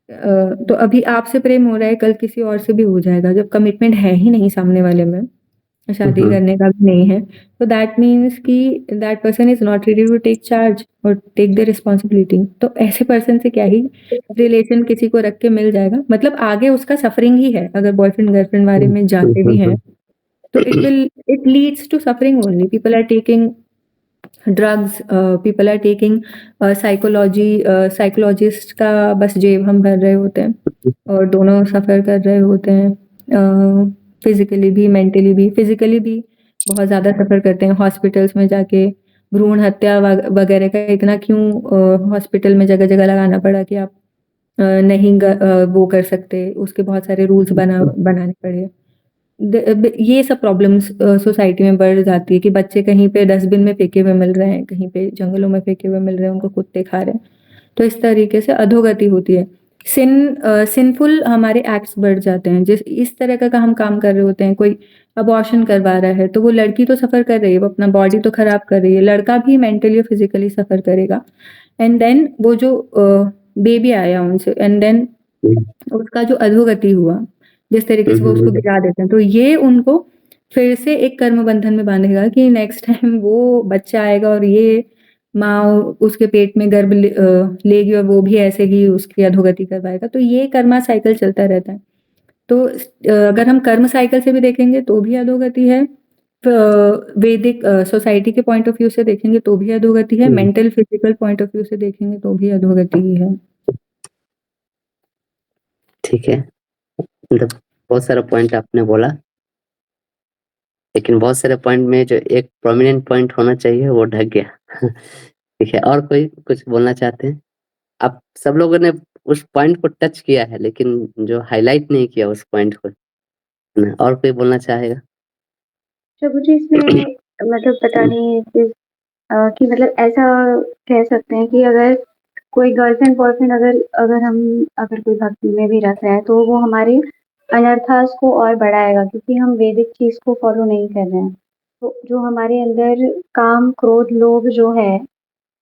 Speaker 2: तो अभी आपसे प्रेम हो रहा है, कल किसी और से भी हो जाएगा। जब कमिटमेंट है ही नहीं सामने वाले में, शादी करने का भी नहीं है, तो दैट मीन्स कि that person is not ready to take charge और टेक द रिस्पॉन्सिबिलिटी। तो ऐसे पर्सन से क्या ही रिलेशन किसी को रख के मिल जाएगा, मतलब आगे उसका सफरिंग ही है। अगर बॉयफ्रेंड गर्लफ्रेंड बारे में जाते भी हैं, तो it leads to suffering only. People are taking drugs, people are taking psychology, psychologist का बस जेब हम भर रहे होते हैं, और दोनों सफ़र कर रहे होते हैं, फिज़िकली भी, मेंटली भी। फिज़िकली भी बहुत ज़्यादा सफ़र करते हैं, हॉस्पिटल्स में जाके भ्रूण हत्या वगैरह का इतना क्यों हॉस्पिटल में जगह-जगह लगाना पड़ा कि आप नहीं वो कर सकते, उसके बहुत सारे रूल्स बनाने पड़े। ये सब प्रॉब्लम्स सोसाइटी में बढ़ जाती है कि बच्चे कहीं पे डस्टबिन में फेंके हुए मिल रहे हैं, कहीं पे जंगलों में फेंके हुए मिल रहे हैं, उनको कुत्ते खा रहे हैं। तो इस तरीके से अधोगति होती है। सिनफुल हमारे एक्ट्स बढ़ जाते हैं। जिस इस तरह का हम काम कर रहे होते हैं, कोई अबॉर्शन करवा रहा है, तो वो लड़की तो सफ़र कर रही है, वो अपना बॉडी तो खराब कर रही है, लड़का भी मेंटली और फिज़िकली सफ़र करेगा। एंड देन वो जो बेबी आया उनसे, एंड देन उसका जो अधोगति हुआ, जिस तरीके से वो उसको गिरा देते हैं, तो ये उनको फिर से एक कर्म बंधन में बांधेगा कि नेक्स्ट टाइम वो बच्चा आएगा और ये माँ उसके पेट में गर्भ लेगी और वो भी ऐसे ही उसकी अधोगति करवाएगा। तो ये कर्मा साइकिल चलता रहता है। तो अगर हम कर्म साइकिल से भी देखेंगे तो भी अधोगति है। वैदिक सोसाइटी के पॉइंट ऑफ व्यू से देखेंगे तो भी अधोगति है, mental physical point of view से देखेंगे तो भी अधोगति ही है।
Speaker 1: ठीक है, मतलब बहुत सारा पॉइंट आपने बोला, लेकिन बहुत सारे पॉइंट में जो एक प्रोमिनेंट पॉइंट होना चाहिए वो ढक गया। ठीक है, और कोई कुछ बोलना चाहते हैं? आप सब लोगों ने उस पॉइंट को टच किया है, लेकिन जो हाईलाइट नहीं किया उस पॉइंट को, ना, और कोई बोलना चाहेगा?
Speaker 4: प्रभु जी, इसमें मतलब पता नहीं कि मतलब ऐसा कह सकते हैं कि अगर कोई गर्लफ्रेंड बॉयफ्रेंड अगर कोई भक्ति में भी रख रहा है, तो वो हमारे अनर्थास को और बढ़ाएगा, क्योंकि हम वैदिक चीज़ को फॉलो नहीं कर रहे हैं। तो जो हमारे अंदर काम, क्रोध, लोभ जो है,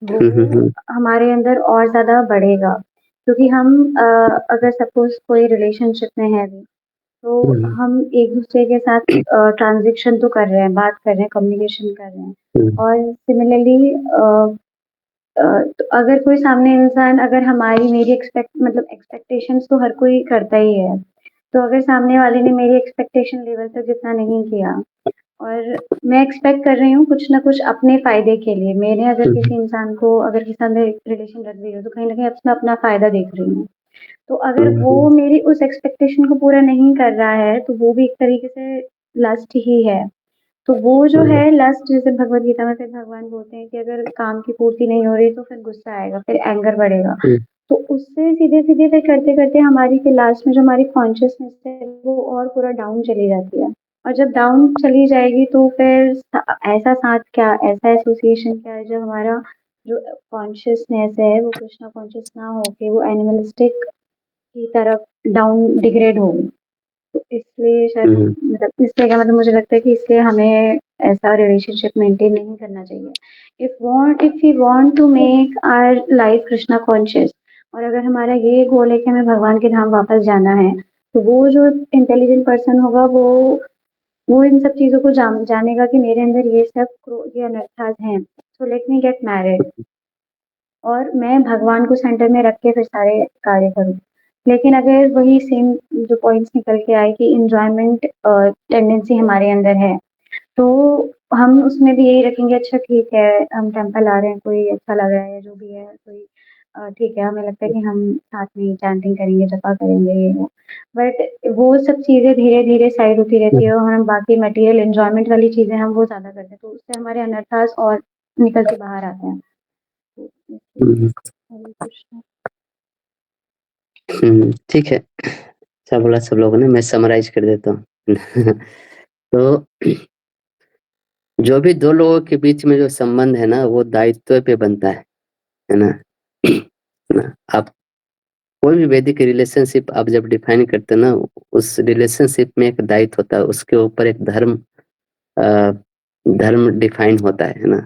Speaker 4: वो हमारे अंदर और ज़्यादा बढ़ेगा। क्योंकि हम अगर सपोज़ कोई रिलेशनशिप में है अभी, तो हम एक-दूसरे के साथ ट्रांज़ैक्शन तो कर रहे हैं, बात कर रहे हैं, कम्युनिकेशन कर रहे हैं। और सिमिलरली तो अगर कोई सामने इंसान अगर हमारी मेरी एक्सपेक्टेशंस तो हर कोई करता ही है। तो अगर सामने वाले ने मेरी एक्सपेक्टेशन लेवल तक जितना नहीं किया, और मैं एक्सपेक्ट कर रही हूँ कुछ ना कुछ अपने फ़ायदे के लिए, मैंने अगर किसी इंसान को अगर किसी साथ मैं रिलेशन रख रही हूँ, तो कहीं न कहीं उसमें अपना फ़ायदा देख रही हूँ। तो अगर वो मेरी उस एक्सपेक्टेशन को पूरा नहीं कर रहा है, तो वो भी एक तरीके से लस्ट ही है। तो वो जो है लस्ट, जैसे भगवद गीता में फिर भगवान बोलते हैं कि अगर काम की पूर्ति नहीं हो रही तो फिर गुस्सा आएगा, फिर एंगर बढ़ेगा। तो उससे सीधे-सीधे फिर करते-करते हमारी फिर लास्ट में जो हमारी कॉन्शसनेस है वो और पूरा डाउन चली जाती है। और जब डाउन चली जाएगी तो फिर ऐसा साथ क्या, ऐसा एसोसिएशन क्या है, जब हमारा जो कॉन्शसनेस है वो कृष्णा कॉन्शियस ना होके वो एनिमलिस्टिक की तरफ डाउन डिग्रेड होगी। तो इसलिए शायद मतलब इसलिए क्या मतलब मुझे लगता है कि इसलिए हमें ऐसा रिलेशनशिप मेंटेन नहीं करना चाहिए। If we want to make our life Krishna conscious, और अगर हमारा ये गोल है कि हमें भगवान के धाम वापस जाना है, तो वो जो इंटेलिजेंट पर्सन होगा वो इन सब चीज़ों को जानेगा कि मेरे अंदर ये अनर्थास हैं। So let me get married, और मैं भगवान को सेंटर में रख के फिर सारे कार्य करूँ। लेकिन अगर वही सेम जो पॉइंट्स निकल के आए कि एन्जॉयमेंट टेंडेंसी हमारे अंदर है, तो हम उसमें भी यही रखेंगे, अच्छा ठीक है, हम टेम्पल आ रहे हैं, कोई अच्छा लग रहा है या जो भी है, कोई ठीक है, हमें लगता है कि हम साथ में चैंटिंग करेंगे, जपा करेंगे, ये वो। बट वो सब चीज़ें धीरे-धीरे साइड होती रहती है और हम बाकी मटेरियल एन्जॉयमेंट वाली चीज़ें हम वो ज़्यादा करते हैं, तो उससे हमारे अनर्थास और निकल के बाहर आते हैं। तो
Speaker 1: हुँ,
Speaker 4: और कुछ नहीं।
Speaker 1: ठीक है। अच्छा बोला सब लोगों ने, मैं समराइज़ कर देता हूँ। तो जो भी 2 लोगों के बीच में जो संबंध है ना, वो दायित्व पे बनता है ना? ना, आप कोई भी वैदिक रिलेशनशिप आप जब डिफाइन करते हो ना, उस रिलेशनशिप में एक दायित्व होता है, उसके ऊपर एक अ, धर्म डिफाइन होता है ना?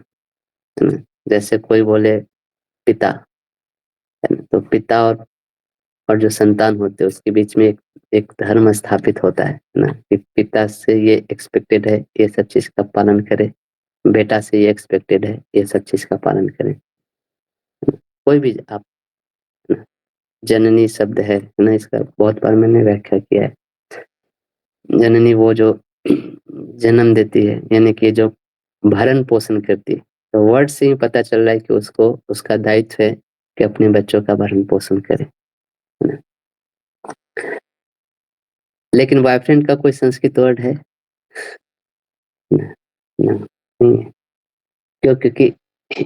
Speaker 1: है ना? जैसे कोई बोले पिता, है ना? तो पिता और जो संतान होते हैं उसके बीच में एक धर्म स्थापित होता है ना? कि पिता से ये एक्सपेक्टेड है, ये सब चीज़ का पालन करे, बेटा से ये एक्सपेक्टेड है, ये सब चीज़ का पालन करे। कोई भी आप ना, जननी शब्द है ना? इसका बहुत बार मैंने व्याख्या किया है। जननी वो जो जन्म देती है, यानी कि जो भरण-पोषण करती है। तो वर्ड से ही पता चल रहा है कि उसको उसका दायित्व है कि अपने बच्चों का भरण-पोषण करे, है ना? लेकिन बॉयफ्रेंड का कोई संस्कृत वर्ड है? ना, ना, नहीं है। क्यों? क्योंकि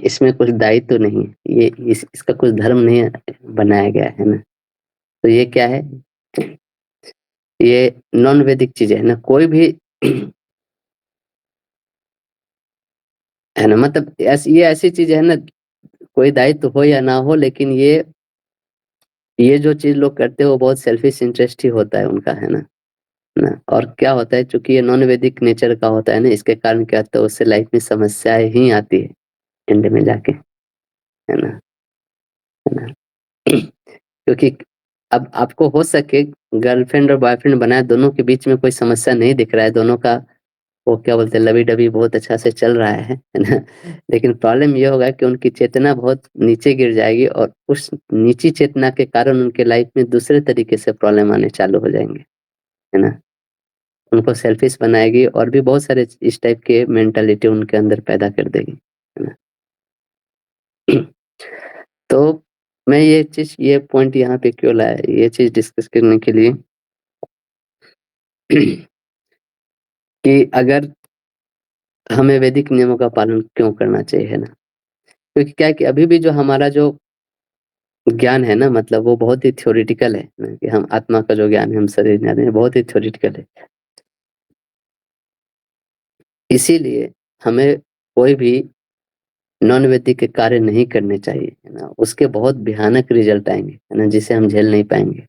Speaker 1: इसमें कुछ दायित्व तो नहीं है। ये इसका कुछ धर्म नहीं बनाया गया है ना? तो ये क्या है? ये नॉन वैदिक चीज़ है ना? कोई भी है ना? मतलब ये ऐसी चीज़ है ना, कोई दायित्व हो या ना हो, लेकिन ये जो चीज़ लोग करते हैं वो बहुत सेल्फिश इंटरेस्ट ही होता है उनका, है ना? और क्या होता है, चूँकि ये नॉन वैदिक नेचर का होता है ना, इसके कारण क्या होता है, उससे लाइफ में समस्याएँ ही आती है एंड में जाके, है ना? है ना? क्योंकि अब आपको हो सके गर्लफ्रेंड और बॉयफ्रेंड बनाए, दोनों के बीच में कोई समस्या नहीं दिख रहा है, दोनों का वो क्या बोलते हैं लवी-डवी बहुत अच्छा से चल रहा है ना? लेकिन प्रॉब्लम ये होगा कि उनकी चेतना बहुत नीचे गिर जाएगी और उस नीची चेतना के कारण उनके लाइफ में दूसरे तरीके से प्रॉब्लम आने चालू हो जाएँगे, है ना? उनको सेल्फिश बनाएगी और भी बहुत सारे इस टाइप के मेंटालिटी उनके अंदर पैदा कर देगी, है ना? तो मैं ये पॉइंट यहाँ पे क्यों लाया, ये चीज़ डिस्कस करने के लिए कि अगर हमें वैदिक नियमों का पालन क्यों करना चाहिए, है ना? क्योंकि क्या है कि अभी भी जो हमारा जो ज्ञान है ना, मतलब वो बहुत ही थ्योरेटिकल है ना, कि हम आत्मा का जो ज्ञान है, हम शरीर ज्ञान है, बहुत ही थ्योरेटिकल है। इसीलिए हमें कोई भी नॉन वैदिक के कार्य नहीं करने चाहिए, है ना? उसके बहुत भयानक रिजल्ट आएँगे, है ना? जिसे हम झेल नहीं पाएँगे,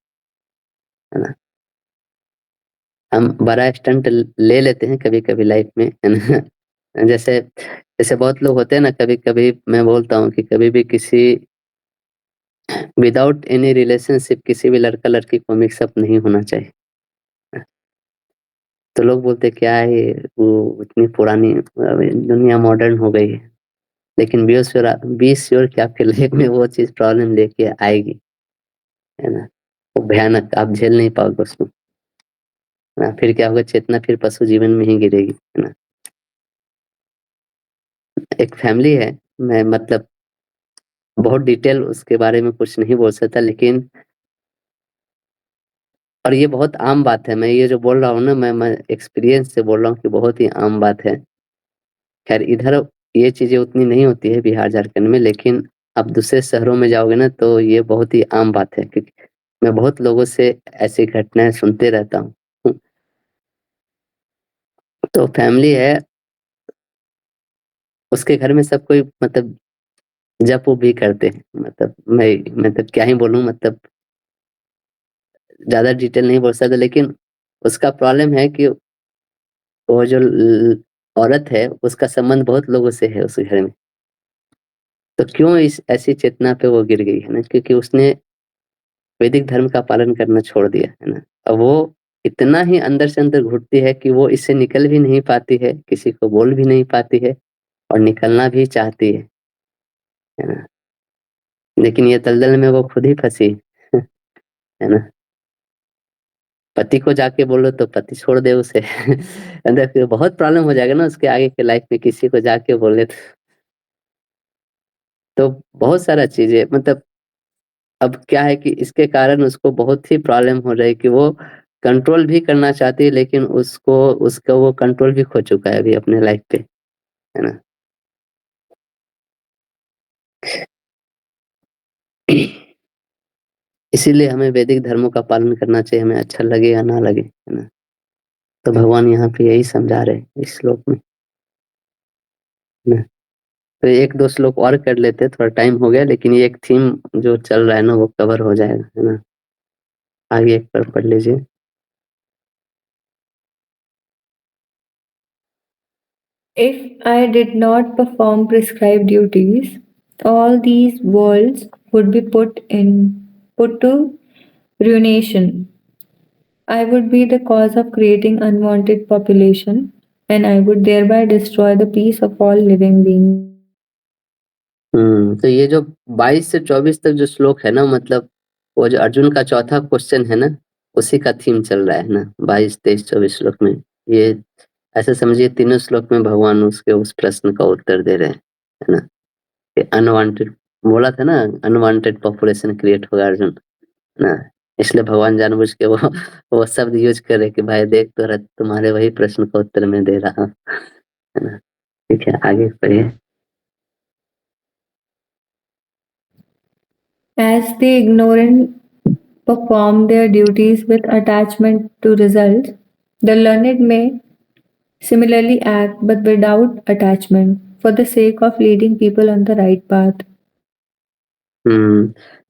Speaker 1: है ना? हम बड़ा स्टंट ले लेते हैं कभी-कभी लाइफ में, है ना? जैसे जैसे बहुत लोग होते हैं ना, कभी-कभी मैं बोलता हूँ कि कभी भी किसी विदाउट एनी रिलेशनशिप किसी भी लड़का-लड़की को मिक्स अप नहीं होना चाहिए। तो लोग बोलते क्या है ये, वो इतनी पुरानी दुनिया मॉडर्न हो गई है। लेकिन बी श्योर कि आपके लाइफ में वो चीज़ प्रॉब्लम लेके आएगी, है ना? वो भयानक, आप झेल नहीं पाओगे उसको, है ना? फिर क्या होगा, चेतना फिर पशु जीवन में ही गिरेगी, है ना? एक फैमिली है, मैं मतलब बहुत डिटेल उसके बारे में कुछ नहीं बोल सकता, लेकिन और ये बहुत आम बात है, मैं ये जो बोल रहा हूँ ना, मैं एक्सपीरियंस से बोल रहा हूँ कि बहुत ही आम बात है। खैर इधर ये चीज़ें उतनी नहीं होती है बिहार झारखंड में, लेकिन आप दूसरे शहरों में जाओगे ना तो ये बहुत ही आम बात है, क्योंकि मैं बहुत लोगों से ऐसी घटनाएँ सुनते रहता हूँ। तो फैमिली है, उसके घर में सब कोई मतलब जप-वप भी करते हैं। मतलब मैं मतलब क्या ही बोलूँ, मतलब ज़्यादा डिटेल नहीं बोल सकता, लेकिन उसका प्रॉब्लम है कि वो जो औरत है उसका संबंध बहुत लोगों से है उस घर में। तो क्यों इस ऐसी चेतना पे वो गिर गई है ना, क्योंकि उसने वैदिक धर्म का पालन करना छोड़ दिया, है ना? अब वो इतना ही अंदर से अंदर घुटती है कि वो इससे निकल भी नहीं पाती है, किसी को बोल भी नहीं पाती है और निकलना भी चाहती है ना? लेकिन ये दलदल में वो खुद ही फँसी, है ना? पति को जाके बोलो तो पति छोड़ दे उसे। अंदर फिर बहुत प्रॉब्लम हो जाएगा ना उसके आगे के लाइफ में, किसी को जाके बोले तो बहुत सारा चीज़ें मतलब अब क्या है कि इसके कारण उसको बहुत ही प्रॉब्लम हो रही है कि वो कंट्रोल भी करना चाहती है, लेकिन उसका वो कंट्रोल भी खो चुका है अभी अपने लाइफ पे, है ना? इसीलिए हमें वैदिक धर्मों का पालन करना चाहिए, हमें अच्छा लगे या ना लगे, है ना? तो भगवान यहाँ पे यही समझा रहे हैं इस श्लोक में, है ना? तो 1-2 श्लोक और कर लेते, थोड़ा टाइम हो गया, लेकिन ये एक थीम जो चल रहा है ना वो कवर हो जाएगा, है ना? आगे एक बार पढ़ लीजिए।
Speaker 2: If I did not perform prescribed duties, all these worlds would be put to ruination. I would be the cause of creating unwanted population, and I would thereby destroy the peace of all living beings.
Speaker 1: तो ये जो 22 से 24 तक जो श्लोक है ना, मतलब वो जो अर्जुन का चौथा क्वेश्चन है ना, उसी का थीम चल रहा है ना, 22, 23, 24 श्लोक में। ये ऐसे समझिए तीनों श्लोक में भगवान उसके उस प्रश्न का उत्तर दे रहे हैं, है ना? कि अनवांटेड बोला था ना, अनवांटेड पॉपुलेशन क्रिएट होगा अर्जुन, है ना? इसलिए भगवान जानबूझ के वो शब्द यूज करे कि भाई देख तो तुम्हारे वही प्रश्न का उत्तर मैं दे रहा हूँ, है ना? ठीक है, आगे पढ़िए।
Speaker 2: As the ignorant perform their duties with attachment to results, the learned may similarly act but without attachment for the sake of leading people on the right path.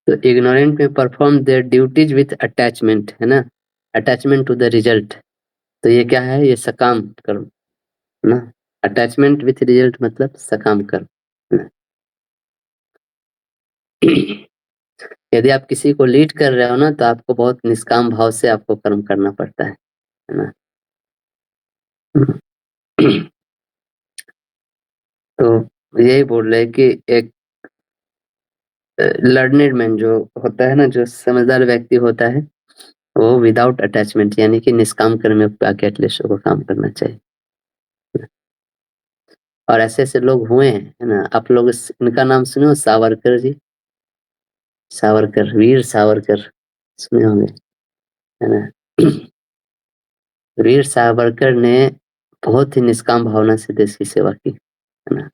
Speaker 1: तो इग्नोरेंट में perform their duties with attachment, है ना? Attachment to the result. तो ये क्या है? ये सकाम कर्म, है ना? अटैचमेंट विथ रिजल्ट मतलब सकाम कर्म, है ना? यदि आप किसी को लीड कर रहे हो ना, तो आपको बहुत निष्काम भाव से आपको कर्म करना पड़ता है ना? तो यही बोल रहे हैं कि एक लर्नेड मैन जो होता है ना, जो समझदार व्यक्ति होता है, वो विदाउट अटैचमेंट यानी कि निष्काम कर्म में आके एटलीस्ट को काम करना चाहिए। और ऐसे-ऐसे लोग हुए हैं, है ना? आप लोग इनका नाम सुने हो, सावरकर जी? सावरकर, वीर सावरकर सुने होंगे, है ना? वीर सावरकर ने बहुत ही निष्काम भावना से देश की सेवा की, है ना?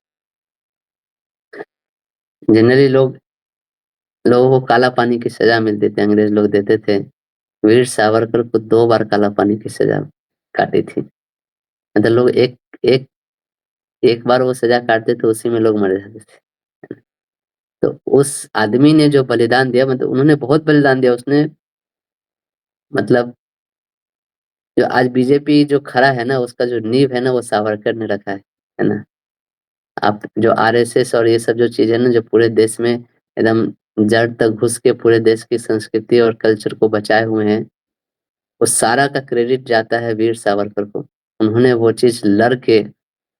Speaker 1: जनरली लोगों को काला पानी की सजा मिलती थी, अंग्रेज लोग देते थे। वीर सावरकर को 2 बार काला पानी की सजा काटी थी। मतलब लोग एक एक एक बार वो सजा काटते थे, उसी में लोग मर जाते थे। तो उस आदमी ने जो बलिदान दिया, मतलब उन्होंने बहुत बलिदान दिया। उसने मतलब जो आज बीजेपी जो खड़ा है ना, उसका जो नींव है ना, वो सावरकर ने रखा है ना? आप जो आरएसएस और ये सब जो चीज़ है ना, जो पूरे देश में एकदम जड़ तक घुस के पूरे देश की संस्कृति और कल्चर को बचाए हुए हैं, वो सारा का क्रेडिट जाता है वीर सावरकर को। उन्होंने वो चीज़ लड़ के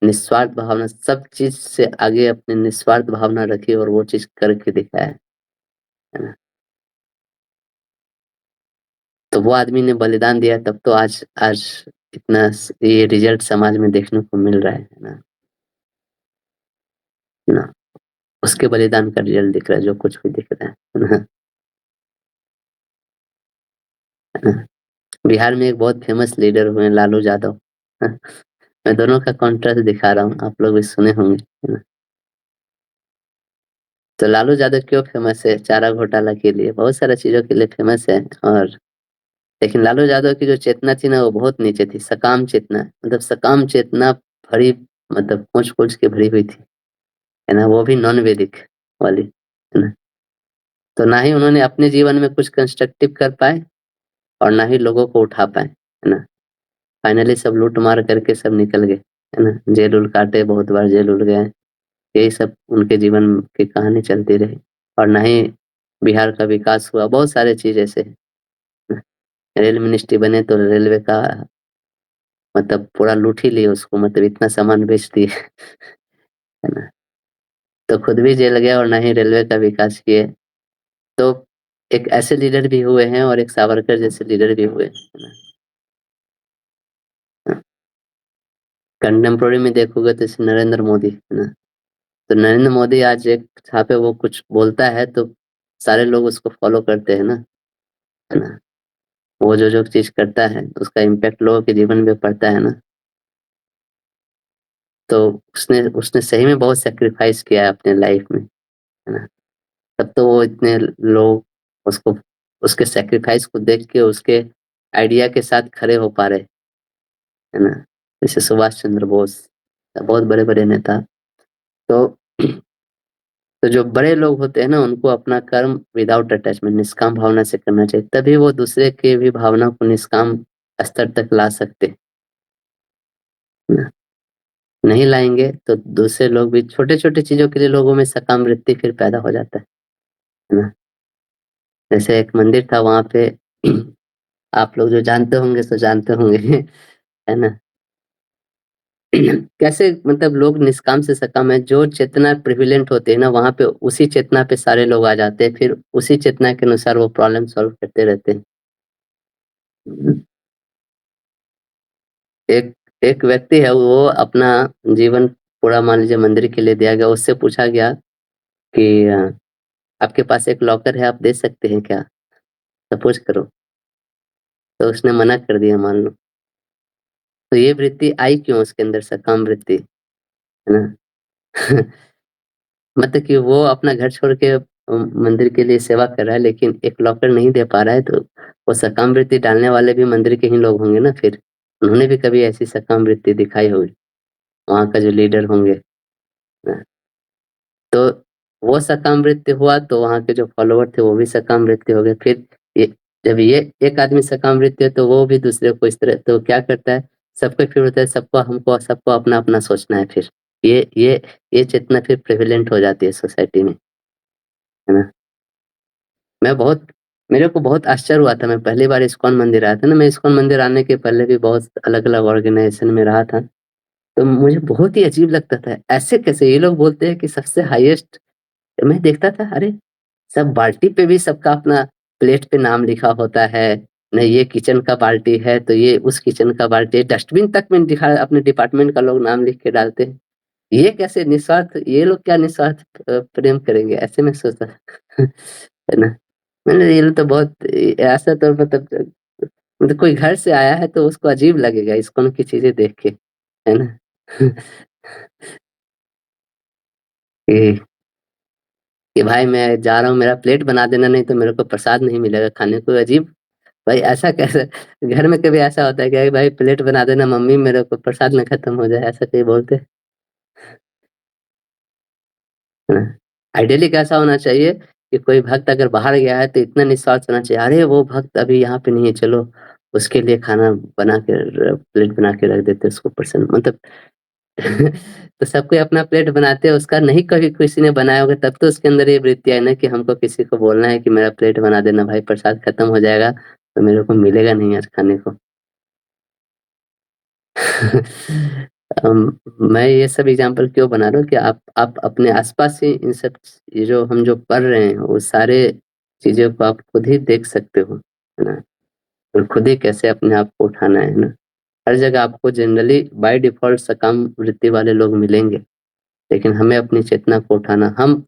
Speaker 1: निस्वार्थ भावना, सब चीज़ से आगे अपनी निस्वार्थ भावना रखी और वो चीज़ करके दिखाया है ना? तो वो आदमी ने बलिदान दिया, तब तो आज आज इतना ये रिजल्ट समाज में देखने को मिल रहा है ना? ना, उसके बलिदान का रिजल्ट दिख रहा है, जो कुछ भी दिख रहा है ना? है ना? बिहार में एक बहुत फेमस लीडर हुए हैं, लालू यादव। मैं दोनों का कॉन्ट्रास्ट दिखा रहा हूँ, आप लोग भी सुने होंगे, है ना? तो लालू यादव क्यों फेमस है? चारा घोटाला के लिए, बहुत सारा चीज़ों के लिए फेमस है। और लेकिन लालू यादव की जो चेतना थी ना, वो बहुत नीचे थी, सकाम चेतना, मतलब सकाम चेतना भरी, मतलब पूंछ-पूंछ के भरी हुई थी, है ना? वो भी नॉन वैदिक वाली, है ना? तो ना ही उन्होंने अपने जीवन में कुछ कंस्ट्रक्टिव कर पाए और ना ही लोगों को उठा पाए, है ना? फाइनली सब लूट-मार करके सब निकल गए, है ना? जेल-उल काटे, बहुत बार जेल उल गए। यही सब उनके जीवन की कहानी चलती रही और ना ही बिहार का विकास हुआ। बहुत सारे चीज़ ऐसे हैं, ना? रेल मिनिस्ट्री बने तो रेलवे का मतलब पूरा लूट ही लिए उसको, मतलब इतना सामान बेच दिए, है ना? तो खुद भी जेल गए और ना ही रेलवे का विकास किए। तो एक ऐसे लीडर भी हुए हैं और एक सावरकर जैसे लीडर भी हुए, है ना? हाँ, कंटेम्पोरेरी में देखोगे तो जैसे नरेंद्र मोदी, है ना? तो नरेंद्र मोदी आज एक जहाँ पे वो कुछ बोलता है तो सारे लोग उसको फॉलो करते हैं ना, है ना? वो जो चीज़ करता है उसका इम्पैक्ट लोगों के जीवन में पड़ता है ना। तो उसने उसने सही में बहुत सैक्रिफाइस किया है अपने लाइफ में, है ना? तब तो वो इतने लोग उसको उसके सैक्रिफाइस को देख के उसके आइडिया के साथ खड़े हो पा रहे, है ना? जैसे सुभाष चंद्र बोस, बहुत बड़े-बड़े नेता। तो तो जो बड़े लोग होते हैं ना, उनको अपना कर्म विदाउट अटैचमेंट निष्काम भावना से करना चाहिए, तभी वो दूसरे की भी भावना को निष्काम स्तर तक ला सकते हैं, है ना? नहीं लाएँगे तो दूसरे लोग भी छोटे-छोटे चीज़ों के लिए लोगों में सकाम वृत्ति फिर पैदा हो जाता है ना? जैसे एक मंदिर था वहाँ पे आप लोग जो जानते होंगे सो जानते होंगे है ना? कैसे मतलब लोग निष्काम से सकाम है, जो चेतना प्रिविलेंट होती है ना, वहाँ पे उसी चेतना पे सारे लोग आ जाते हैं, फिर उसी चेतना के अनुसार वो प्रॉब्लम सॉल्व करते रहते हैं। एक एक व्यक्ति है, वो अपना जीवन पूरा मान लीजिए मंदिर के लिए दिया गया, उससे पूछा गया कि आपके पास एक लॉकर है, आप दे सकते हैं क्या? सपोज़ करो, तो उसने मना कर दिया मान लो, तो ये वृत्ति आई क्यों उसके अंदर सकाम वृत्ति, है ना? मतलब कि वो अपना घर छोड़ के मंदिर के लिए सेवा कर रहा है, लेकिन एक लॉकर नहीं दे पा रहा है, तो वो सकाम वृत्ति डालने वाले भी मंदिर के ही लोग होंगे ना फिर। उन्होंने भी कभी ऐसी सकाम वृत्ति दिखाई होगी, वहाँ का जो लीडर होंगे। ना। तो वो सकाम वृत्ति हुआ तो वहाँ के जो फॉलोवर थे वो भी सकाम वृत्ति हो गए। फिर ये जब ये एक आदमी सकाम वृत्ति है तो वो भी दूसरे को इस तरह तो क्या करता है, सबको फिर होता है सबको अपना-अपना सोचना है फिर। ये चेतना फिर प्रेवलेंट हो जाती है सोसाइटी में, है ना? मैं बहुत मेरे को बहुत आश्चर्य हुआ था, मैं पहली बार इस्कॉन मंदिर आया था ना, मैं इस्कॉन मंदिर आने के पहले भी बहुत अलग-अलग ऑर्गनाइज़ेशन में रहा था। तो मुझे बहुत ही अजीब लगता था, ऐसे कैसे ये लोग बोलते हैं कि सबसे हाईएस्ट मैं देखता था अरे! सब बाल्टी पे भी सबका अपना प्लेट पे नाम लिखा होता है, नहीं ये किचन का बाल्टी है, तो ये उस किचन का बाल्टी है, डस्टबिन तक में दिखा अपने डिपार्टमेंट का लोग नाम लिख के डालते हैं। ये कैसे निस्वार्थ ये लोग क्या निस्वार्थ प्रेम करेंगे, ऐसे मैं सोचता था, है ना? मैंने ये लोग तो बहुत ऐसा तो मतलब कोई घर से आया है तो उसको अजीब लगेगा इस्कॉन की चीज़ें देख के, है ना? कि कि भाई मैं जा रहा हूँ मेरा प्लेट बना देना नहीं तो मेरे को प्रसाद नहीं मिलेगा खाने को अजीब भाई ऐसा कैसे घर में कभी ऐसा होता है क्या कि भाई प्लेट बना देना मम्मी मेरे को प्रसाद ना खत्म हो जाए ऐसा कहीं बोलते हैं? है ना? आइडियली कैसा होना चाहिए कि कोई भक्त अगर बाहर गया है तो इतना निस्वार्थ होना चाहिए, अरे वो भक्त अभी यहाँ पे नहीं है चलो उसके लिए खाना बना के प्लेट बना के रख देते हैं उसको प्रसन्न मतलब तो सब कोई अपना प्लेट बनाते हैं, उसका नहीं कभी किसी ने बनाया होगा तब तो उसके अंदर ये वृत्ति आई ना कि हमको किसी को बोलना है कि मेरा प्लेट बना देना भाई प्रसाद खत्म हो जाएगा, तो मेरे को मिलेगा नहीं आज खाने को। मैं ये सब एग्ज़ाम्पल क्यों बना रहा हूँ कि आप अपने आस-पास ही इन सब ये जो हम जो पढ़ रहे हैं, वो सारे चीज़ों को आप खुद ही देख सकते हो, है ना? और खुद ही कैसे अपने आप को उठाना है ना? हर जगह आपको जनरली बाय डिफ़ॉल्ट सकाम वृत्ति वाले लोग मिलेंगे। लेकिन हमें अपनी चेतना को उठाना हम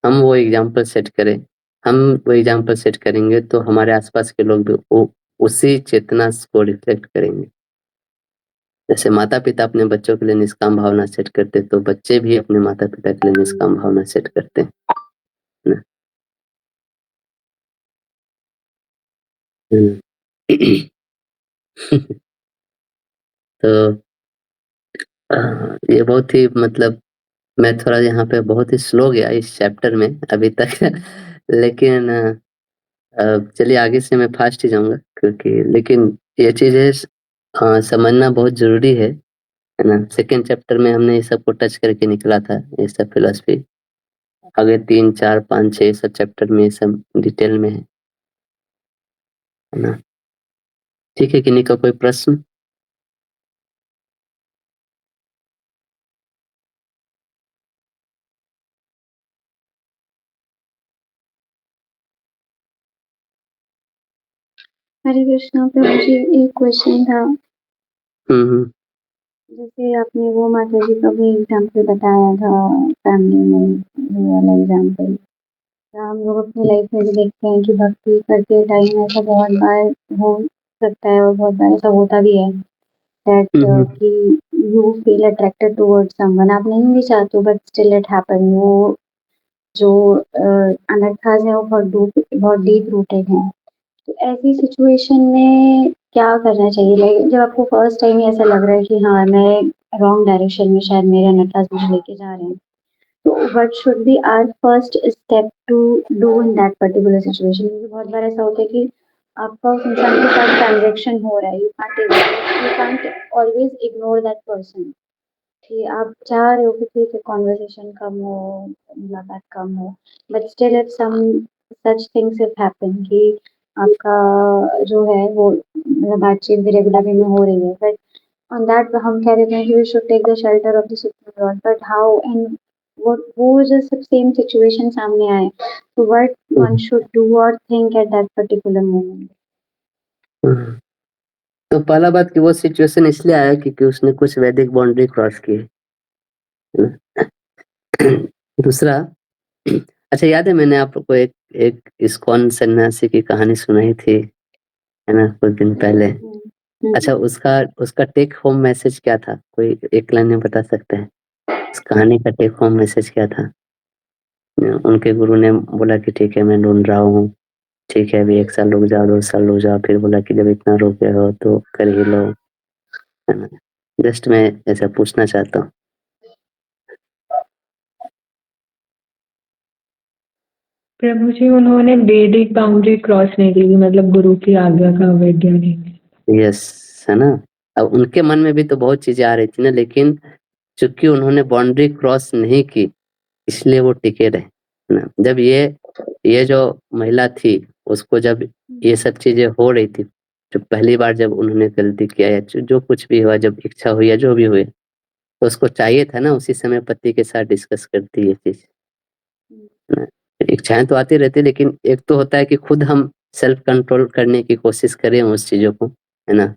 Speaker 1: वो एग्ज़ाम्पल सेट करें, हम वो एग्ज़ाम्पल सेट करेंगे तो हमारे आस-पास के लोग भी वो उसी चेतना को रिफ्लेक्ट करेंगे। जैसे माता-पिता अपने बच्चों के लिए निष्काम भावना सेट करते हैं, तो बच्चे भी अपने माता-पिता के लिए निष्काम भावना सेट करते हैं, है ना? हुँ। तो ये बहुत ही मतलब मैं थोड़ा यहाँ पे बहुत ही स्लो गया इस चैप्टर में अभी तक लेकिन चलिए आगे से मैं फ़ास्ट ही जाऊँगा क्योंकि लेकिन ये चीज़ें समझना बहुत ज़रूरी है ना? सेकंड चैप्टर में हमने ये सबको टच करके निकला था, ये सब फिलॉसफी। आगे 3, 4, 5, 6 सब चैप्टर में ये सब डिटेल में है ना? ठीक है, किन्हीं का कोई प्रश्न?
Speaker 4: हरे कृष्णा पे मुझे एक क्वेश्चन था।
Speaker 1: हुँ, हुँ।
Speaker 4: जैसे आपने वो माता जी का भी एग्जाम्पल बताया था फैमिली में, वो वाला एग्जाम्पल। हम लोग अपनी लाइफ में भी देखते हैं कि भक्ति करते टाइम ऐसा बहुत बार हो सकता है और बहुत बार ऐसा होता भी है दैट कि you feel attracted towards someone, आप नहीं भी चाहते हो बट स्टिल इट हैपन। वो जो अनर्थाज है वो बहुत डीप रूटेड हैं। तो ऐसी सिचुएशन में क्या करना चाहिए? लाइक जब आपको फर्स्ट टाइम ही ऐसा लग रहा है कि हाँ, मैं रॉन्ग डायरेक्शन में शायद मेरे अनर्थाज मुझे लेके जा रहे हैं। तो what should be our first step to do in that particular situation? क्योंकि बहुत बार ऐसा होता है कि आपका उस इंसान के साथ ट्रांज़ैक्शन हो रहा है, you can't always ignore that person कि आप चाह रहे हो कि ठीक है कन्वर्सेशन कम हो, मुलाकात कम हो, but still if some such things if happen कि आपका जो है वो मतलब बातचीत भी रेगुलर वे में हो रही है, बट ऑन दैट हम कह देते हैं कि we should take the shelter of the supreme lord, but how and वो जो सब सेम सिचुएशन सामने आए, तो व्हाट वन शुड डू और think at that particular moment?
Speaker 1: तो पहला बात कि वो सिचुएशन इसलिए आया क्योंकि उसने कुछ वैदिक बाउंड्री क्रॉस की है। दूसरा, अच्छा याद है मैंने आपको एक एक इस्कॉन सन्यासी की कहानी सुनाई थी, है ना, कुछ दिन पहले। अच्छा, उसका टेक होम मैसेज क्या था? कोई एक लाइन में बता सकते हैं उस कहानी का टेक होम मैसेज क्या था? उनके गुरु ने बोला कि ठीक है मैं ढूंढ रहा हूँ, ठीक है अभी 1 साल रुक जाओ, 2 साल रुक जाओ, फिर बोला कि जब इतना रुक गए हो तो कर ही लो, है ना। जस्ट मैं ऐसा पूछना चाहता हूँ।
Speaker 2: प्रभु जी, उन्होंने वैदिक बाउंड्री क्रॉस नहीं की, मतलब गुरु की आज्ञा का अवज्ञा नहीं।
Speaker 1: यस, है ना। अब उनके मन में भी तो बहुत चीजें आ रही थी ना, लेकिन चूंकि उन्होंने बाउंड्री क्रॉस नहीं की इसलिए वो टिके रहे, है ना। जब ये जो महिला थी उसको जब ये सब चीजें हो रही थी, जो पहली बार जब उन्होंने गलती किया या जो कुछ भी हुआ, जब इच्छा हुई या जो भी हुए, तो उसको चाहिए था ना उसी समय पति के साथ डिस्कस करती ये चीज, है ना। इच्छाएं तो आती रहती, लेकिन एक तो होता है कि खुद हम सेल्फ कंट्रोल करने की कोशिश करें उस चीजों को, है ना।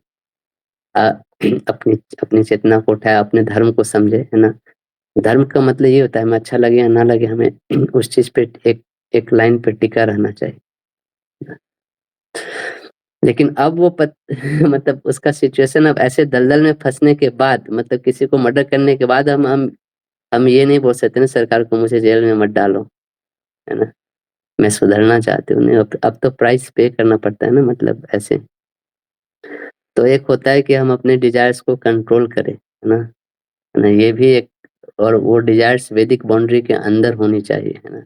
Speaker 1: अपनी अपनी चेतना को उठाए, अपने धर्म को समझे, है ना। धर्म का मतलब ये होता है हमें अच्छा लगे या ना लगे, हमें उस चीज पे एक लाइन पे टिका रहना चाहिए। लेकिन अब वो मतलब उसका सिचुएशन अब ऐसे दलदल में फंसने के बाद, मतलब किसी को मर्डर करने के बाद हम ये नहीं बोल सकते ना सरकार को मुझे जेल में मत डालो, है ना। मैं सुधरना चाहती हूँ, नहीं अब तो प्राइस पे करना पड़ता है ना, मतलब ऐसे। तो एक होता है कि हम अपने डिजायर्स को कंट्रोल करें, है ना, है ना, ये भी एक। और वो डिजायर्स वैदिक बाउंड्री के अंदर होनी चाहिए, है ना।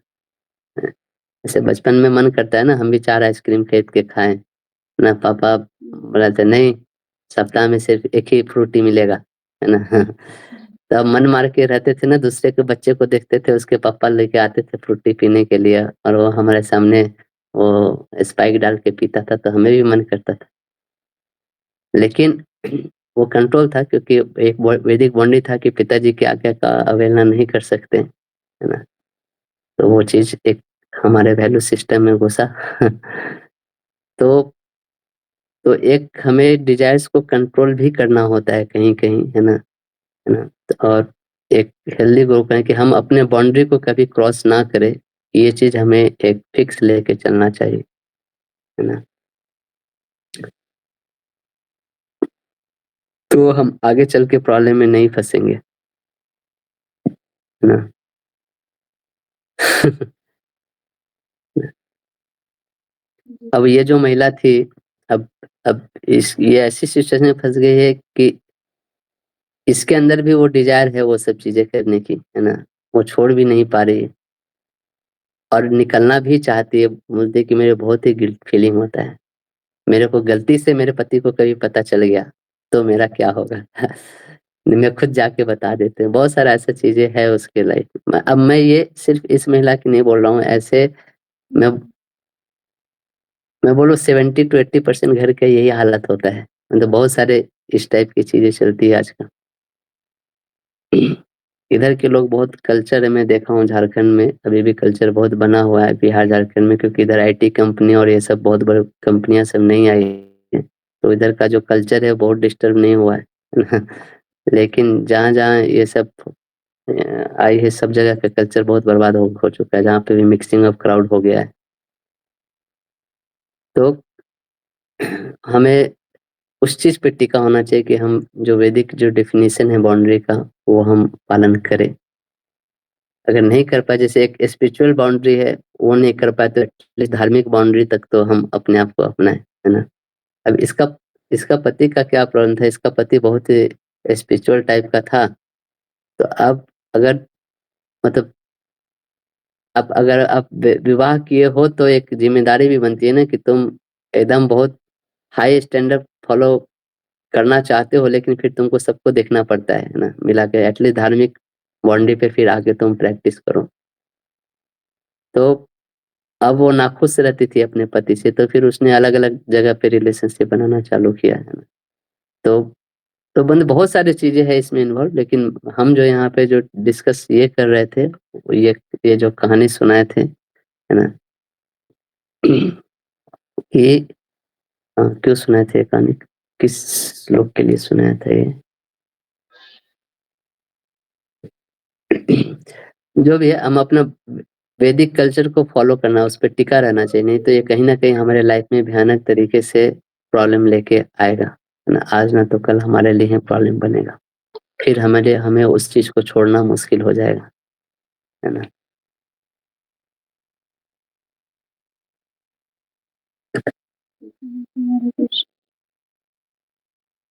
Speaker 1: जैसे बचपन में मन करता है ना हम भी 4 आइसक्रीम खरीद के खाएं ना, पापा बोलते नहीं सप्ताह में सिर्फ एक ही फ्रूटी मिलेगा, है ना। तो अब मन मार के रहते थे ना, दूसरे के बच्चे को देखते थे उसके पापा लेके आते थे फ्रूटी पीने के लिए और वो हमारे सामने वो स्पाइक डाल के पीता था, तो हमें भी मन करता था। लेकिन वो कंट्रोल था क्योंकि एक वैदिक बाउंड्री था कि पिताजी की आज्ञा का अवहेलना नहीं कर सकते, है ना। तो वो चीज एक हमारे वैल्यू सिस्टम में घुसा। तो तो एक हमें डिजायर्स को कंट्रोल भी करना होता है कहीं कहीं, है ना, है ना। और एक हेल्दी ग्रुप है कि हम अपने बाउंड्री को कभी क्रॉस ना करें, ये चीज हमें एक फिक्स लेके चलना चाहिए, है ना। तो हम आगे चल के प्रॉब्लम में नहीं फंसेंगे, है ना। अब ये जो महिला थी, अब ये ऐसी सिचुएशन में फंस गई है कि इसके अंदर भी वो डिजायर है वो सब चीजें करने की, है ना। वो छोड़ भी नहीं पा रही है और निकलना भी चाहती है, बोलती है कि मेरे बहुत ही गिल्ट फीलिंग होता है, मेरे को गलती से मेरे पति को कभी पता चल गया तो मेरा क्या होगा। मैं खुद जाके बता देते हैं, बहुत सारा ऐसा चीजें है उसके लाइफ में। अब मैं ये सिर्फ इस महिला की नहीं बोल रहा हूँ, ऐसे मैं मैं बोलूँ 70-80% घर का यही हालत होता है, मतलब बहुत सारे इस टाइप की चीजें चलती है आजकल। इधर के लोग बहुत कल्चर है, मैं देखा हूँ झारखंड में अभी भी कल्चर बहुत बना हुआ है, बिहार झारखंड में, क्योंकि इधर आईटी कंपनी और ये सब बहुत बड़ी कंपनियां सब नहीं आई है, तो इधर का जो कल्चर है बहुत डिस्टर्ब नहीं हुआ है। लेकिन जहाँ जहाँ ये सब आई है, सब जगह का कल्चर बहुत बर्बाद हो चुका है, जहाँ पे भी मिक्सिंग ऑफ क्राउड हो गया है। तो हमें उस चीज़ पे टिका होना चाहिए कि हम जो वैदिक जो डेफिनेशन है बाउंड्री का, वो हम पालन करें। अगर नहीं कर पाए, जैसे एक स्पिरिचुअल बाउंड्री है, वो नहीं कर पाए, तो एटलीस्ट धार्मिक बाउंड्री तक तो हम अपने आप को अपनाएं, है ना। अब इसका पति का क्या प्रॉब्लम था, इसका पति बहुत ही स्पिरिचुअल टाइप का था। तो अब अगर मतलब अब अगर आप विवाह किए हो, तो एक जिम्मेदारी भी बनती है ना कि तुम एकदम बहुत हाई स्टैंडर्ड फॉलो करना चाहते हो, लेकिन फिर तुमको सबको देखना पड़ता है ना, मिला के एटलीस्ट धार्मिक बाउंड्री पे फिर आगे तुम प्रैक्टिस करो। तो अब वो नाखुश रहती थी अपने पति से, तो फिर उसने अलग अलग जगह पे रिलेशनशिप बनाना चालू किया, है ना। तो बंद बहुत सारी चीजें हैं इसमें इन्वॉल्व, लेकिन हम जो यहाँ पे जो डिस्कस ये कर रहे थे, ये जो कहानी सुनाए थे, है ना, ये क्यों सुनाए थे ये कहानी, किस लोग के लिए सुनाया था ये? जो भी है, हम अपना वैदिक कल्चर को फॉलो करना, उस पर टिका रहना चाहिए, नहीं तो ये कहीं ना कहीं हमारे लाइफ में भयानक तरीके से प्रॉब्लम लेके आएगा, है ना। आज ना तो कल हमारे लिए प्रॉब्लम बनेगा, फिर हमें उस चीज को छोड़ना मुश्किल हो जाएगा, है ना।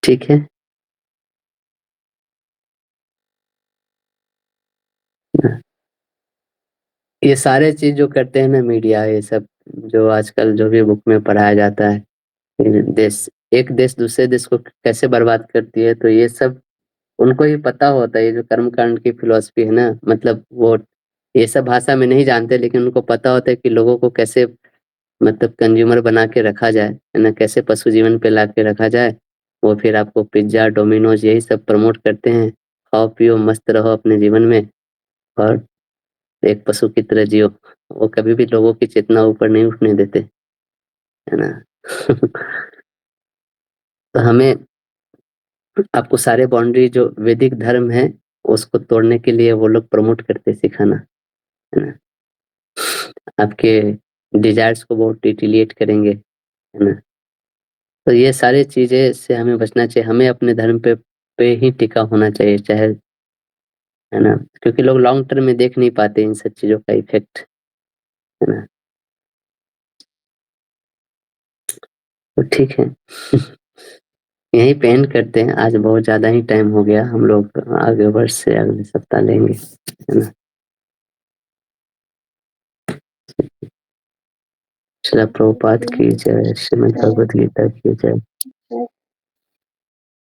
Speaker 1: ठीक है ना? ये सारे चीज जो करते हैं ना मीडिया, ये सब जो आजकल जो भी बुक में पढ़ाया जाता है, एक देश दूसरे देश को कैसे बर्बाद करती है, तो ये सब उनको ही पता होता है। ये जो कर्मकांड की फिलॉसफी है ना, मतलब वो ये सब भाषा में नहीं जानते, लेकिन उनको पता होता है कि लोगों को कैसे मतलब कंज्यूमर बना के रखा जाए, है ना, कैसे पशु जीवन पे ला के रखा जाए। वो फिर आपको पिज्जा, डोमिनोज यही सब प्रमोट करते हैं, खाओ पियो मस्त रहो अपने जीवन में, और एक पशु की तरह जियो। वो कभी भी लोगों की चेतना ऊपर नहीं उठने देते, है ना। तो हमें आपको सारे बाउंड्री जो वैदिक धर्म है, उसको तोड़ने के लिए वो लोग प्रमोट करते सिखाना, है ना। आपके डिजायर्स को बहुत डिटेलिएट करेंगे, है ना। तो ये सारी चीजें से हमें बचना चाहिए, हमें अपने धर्म पे ही टिका होना चाहिए, चाहे, है ना, क्योंकि लोग लॉन्ग टर्म में देख नहीं पाते इन सब चीजों का इफेक्ट, है ना। तो ठीक है। यही पे एंड करते हैं, आज बहुत ज्यादा ही टाइम हो गया, हम लोग आगे वर्ष से अगले सप्ताह लेंगे, है ना। श्रील प्रभुपाद की जय, श्रीमद् भगवद गीता की जय।